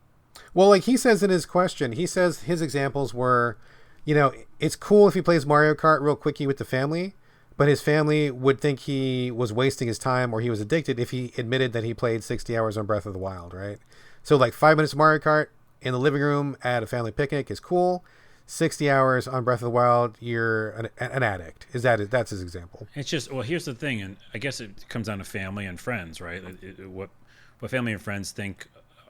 Well, like he says in his question, he says his examples were, you know, it's cool if he plays Mario Kart real quickie with the family, but his family would think he was wasting his time or he was addicted if he admitted that he played 60 hours on Breath of the Wild, right? So like 5 minutes of Mario Kart in the living room at a family picnic is cool. 60 hours on Breath of the Wild, you're an addict. That's his example. It's just, well, here's the thing, and I guess it comes down to family and friends, right? What family and friends think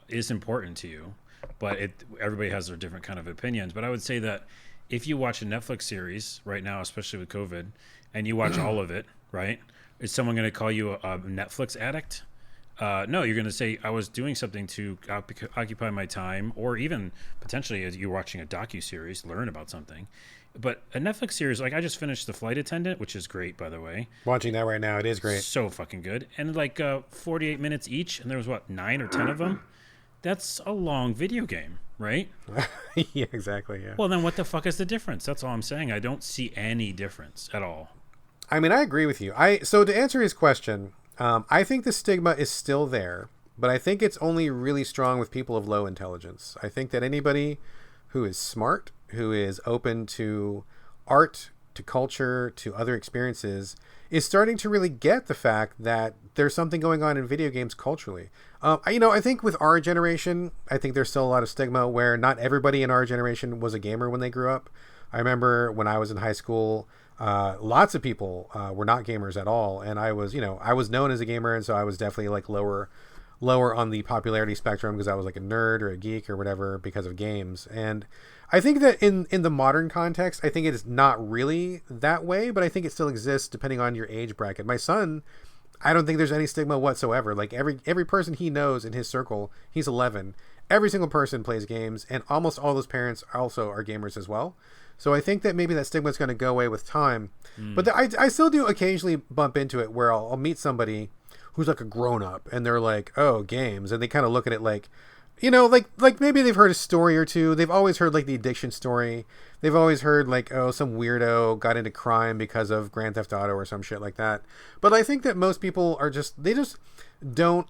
is important to you, but everybody has their different kind of opinions. But I would say that if you watch a Netflix series right now, especially with COVID, and you watch all of it, right? Is someone going to call you a Netflix addict? No, you're going to say, I was doing something to occupy my time, or even potentially as you're watching a docuseries, learn about something. But a Netflix series, like I just finished The Flight Attendant, which is great, by the way. Watching that right now, it is great. So fucking good. And like 48 minutes each, and there was 9 or 10 of them? That's a long video game, right? Yeah, exactly, yeah. Well, then what the fuck is the difference? That's all I'm saying. I don't see any difference at all. I mean, I agree with you. So to answer his question, I think the stigma is still there, but I think it's only really strong with people of low intelligence. I think that anybody who is smart, who is open to art, to culture, to other experiences, is starting to really get the fact that there's something going on in video games culturally. I think with our generation, I think there's still a lot of stigma where not everybody in our generation was a gamer when they grew up. I remember when I was in high school, lots of people were not gamers at all, and I was known as a gamer, and so I was definitely like lower on the popularity spectrum because I was like a nerd or a geek or whatever because of games. And I think that in the modern context, I think it is not really that way, but I think it still exists depending on your age bracket. My son, I don't think there's any stigma whatsoever. Like every person he knows in his circle, he's 11. Every single person plays games, and almost all those parents also are gamers as well. So I think that maybe that stigma is going to go away with time. But I still do occasionally bump into it where I'll meet somebody who's like a grown up and they're like, oh, games. And they kind of look at it like, like maybe they've heard a story or two. They've always heard like the addiction story. They've always heard like, oh, some weirdo got into crime because of Grand Theft Auto or some shit like that. But I think that most people they just don't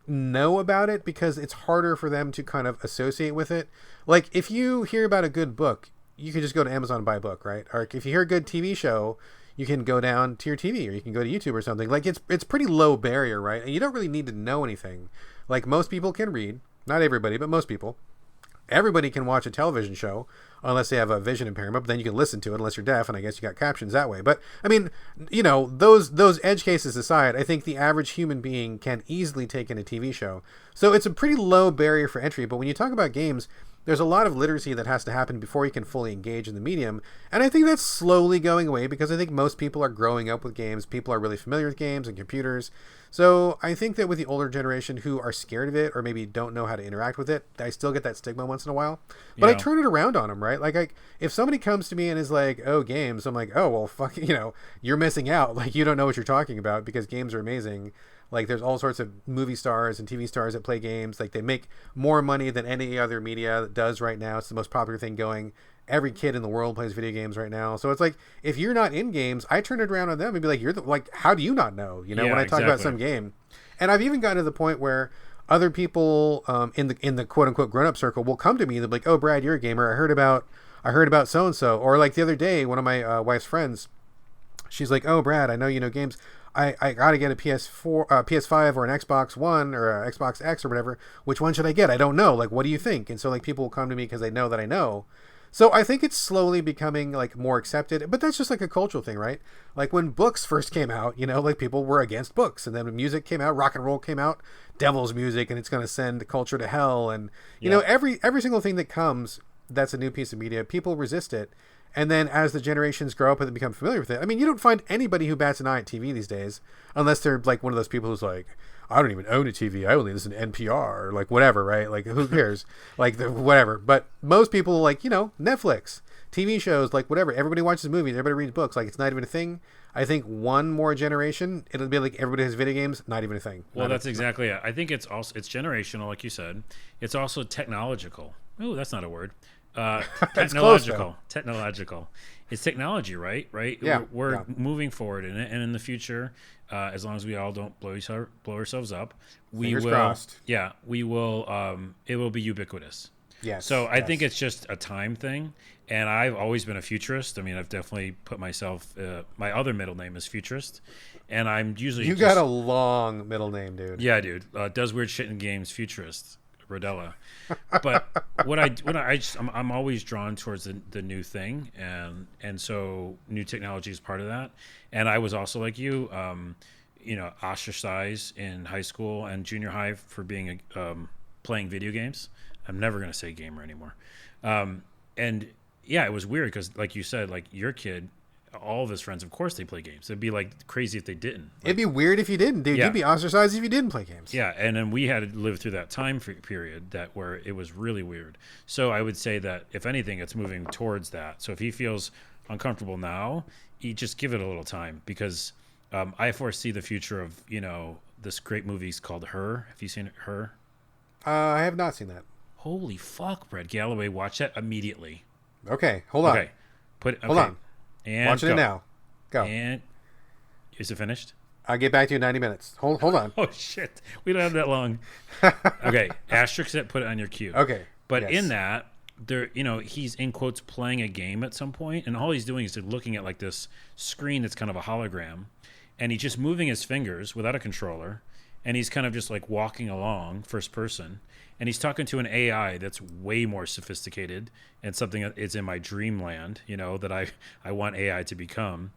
know about it because it's harder for them to kind of associate with it. Like if you hear about a good book, you can just go to Amazon and buy a book, right? Or if you hear a good TV show, you can go down to your TV or you can go to YouTube or something. Like it's pretty low barrier, right? And you don't really need to know anything. Like most people can read, not everybody, but most people. Everybody can watch a television show unless they have a vision impairment, but then you can listen to it unless you're deaf, and I guess you got captions that way. But I mean, those edge cases aside, I think the average human being can easily take in a TV show. So it's a pretty low barrier for entry. But when you talk about games, there's a lot of literacy that has to happen before you can fully engage in the medium. And I think that's slowly going away because I think most people are growing up with games. People are really familiar with games and computers. So I think that with the older generation who are scared of it or maybe don't know how to interact with it, I still get that stigma once in a while. But I turn it around on them, right? Like if somebody comes to me and is like, oh, games, I'm like, oh, well, fuck, you're missing out. Like, you don't know what you're talking about because games are amazing. Like there's all sorts of movie stars and TV stars that play games. Like they make more money than any other media does right now. It's the most popular thing going. Every kid in the world plays video games right now. So it's like, if you're not in games, I turn it around on them and be like, how do you not know? When I talk about some game. And I've even gotten to the point where other people in the quote unquote grown up circle will come to me and they'll be like, oh, Brad, you're a gamer. I heard about so-and-so. Or like the other day, one of my wife's friends, she's like, oh, Brad, I know you know games. I got to get a PS4, PS5 or an Xbox One or a Xbox X or whatever. Which one should I get? I don't know. Like, what do you think? And so like people will come to me because they know that I know. So I think it's slowly becoming like more accepted, but that's just like a cultural thing, right? Like when books first came out, like people were against books, and then when music came out, rock and roll came out, devil's music, and it's going to send culture to hell. And every single thing that comes that's a new piece of media, people resist it. And then as the generations grow up and become familiar with it, I mean, you don't find anybody who bats an eye at TV these days, unless they're like one of those people who's like, I don't even own a TV. I only listen to NPR or like whatever, right? Like who cares? Like whatever. But most people like, Netflix, TV shows, like whatever. Everybody watches movies. Everybody reads books. Like it's not even a thing. I think one more generation, it'll be like everybody has video games. Not even a thing. Well, that's exactly it. I think it's generational, like you said. It's also technological. Oh, that's not a word. Technological. It's technology, right? Yeah. We're moving forward in it, and in the future, as long as we all don't blow ourselves up, Fingers crossed. Yeah, we will. It will be ubiquitous. Yes. So I think it's just a time thing, and I've always been a futurist. I mean, I've definitely put myself. My other middle name is futurist, and I'm usually got a long middle name, dude. Yeah, dude. Does weird shit in games, futurist. Rodella. But I'm always drawn towards the new thing, and so new technology is part of that. And I was also like you, ostracized in high school and junior high for being playing video games. I'm never gonna say gamer anymore. And yeah, it was weird because, like you said, like your kid, all of his friends, of course, they play games. It'd be like crazy if they didn't. It'd be weird if you didn't, dude. Yeah. You'd be ostracized if you didn't play games. Yeah, and then we had to live through that time period where it was really weird. So I would say that if anything, it's moving towards that. So if he feels uncomfortable now, you just give it a little time, because I foresee the future of this great movie called Her. Have you seen Her? I have not seen that. Holy fuck, Brett Galloway! Watch that immediately. Okay, hold on. Okay, hold on. And watching it now. Go. And is it finished? I'll get back to you in 90 minutes. Hold on. Oh shit, we don't have that long. Okay, asterisk it. Put it on your queue. Okay. But yes. in that, there, he's in quotes playing a game at some point, and all he's doing is looking at like this screen that's kind of a hologram, and he's just moving his fingers without a controller, and he's kind of just like walking along first person, and he's talking to an AI that's way more sophisticated and something that is in my dreamland, that I want AI to become,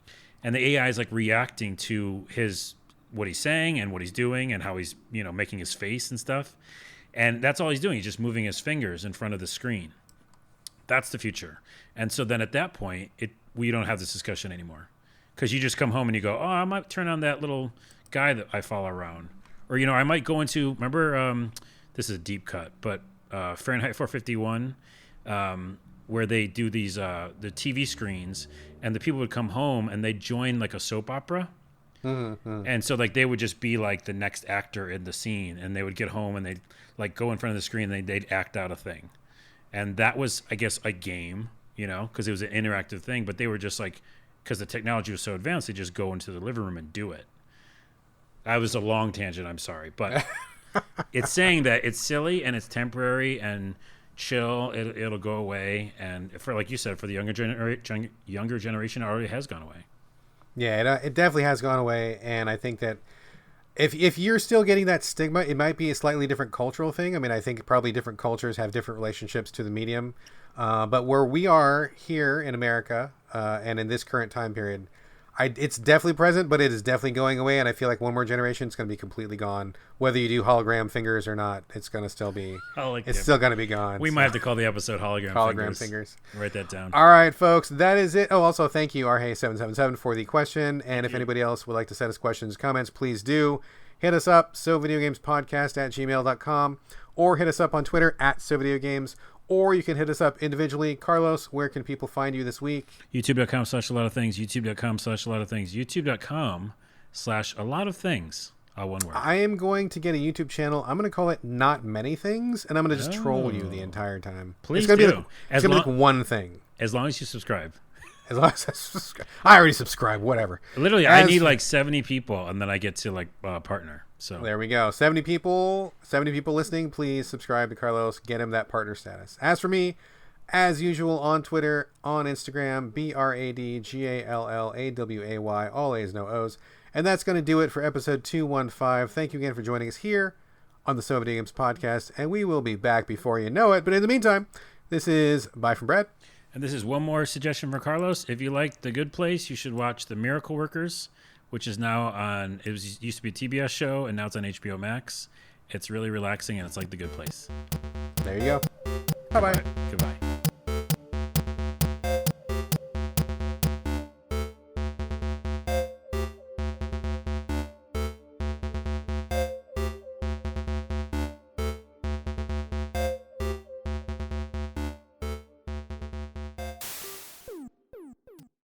and the AI is like reacting to what he's saying and what he's doing and how he's making his face and stuff. And that's all he's doing. He's just moving his fingers in front of the screen. That's the future. And so then at that point, we don't have this discussion anymore. Because you just come home and you go, oh, I might turn on that little guy that I follow around. Or, I might go into, remember, this is a deep cut, but Fahrenheit 451, where they do these, the TV screens, and the people would come home and they'd join like a soap opera. Mm-hmm. And so like they would just be like the next actor in the scene, and they would get home and they'd like go in front of the screen and they'd act out a thing. And that was, I guess, a game, because it was an interactive thing, but they were just like, because the technology was so advanced, they just go into the living room and do it. That was a long tangent, I'm sorry, but it's saying that it's silly and it's temporary and chill, it'll go away, and for, like you said, for the younger generation, it already has gone away. Yeah, it definitely has gone away, and I think that if you're still getting that stigma, it might be a slightly different cultural thing. I mean, I think probably different cultures have different relationships to the medium, but where we are here in America and in this current time period, it's definitely present, but it is definitely going away, and I feel like one more generation, it's going to be completely gone. Whether you do hologram fingers or not, it's going to still be. Still going to be gone. We might have to call the episode hologram fingers. Write that down. All right, folks, that is it. Oh, also thank you, RHey777, for the question. And if anybody else would like to send us questions, comments, please do hit us up. SoVideoGamesPodcast@gmail.com, or hit us up on Twitter @SoVideoGames. Or you can hit us up individually. Carlos, where can people find you this week? YouTube.com/a-lot-of-things. YouTube.com/a-lot-of-things. YouTube.com/a-lot-of-things. One word. I am going to get a YouTube channel. I'm going to call it Not Many Things, and I'm going to just troll you the entire time. Please it's do. It's going to be like one thing. As long as you subscribe. As long as I subscribe. I already subscribe, whatever. Literally, I need like 70 people, and then I get to like partner. So there we go. 70 people listening. Please subscribe to Carlos. Get him that partner status. As for me, as usual, on Twitter, on Instagram, BradGallaway, all A's, no O's. And that's going to do it for episode 215. Thank you again for joining us here on the So Video Games podcast, and we will be back before you know it. But in the meantime, this is Bye from Brad. And this is one more suggestion for Carlos. If you like The Good Place, you should watch The Miracle Workers, which is now on, used to be a TBS show, and now it's on HBO Max. It's really relaxing, and it's like The Good Place. There you go. Bye-bye. Goodbye.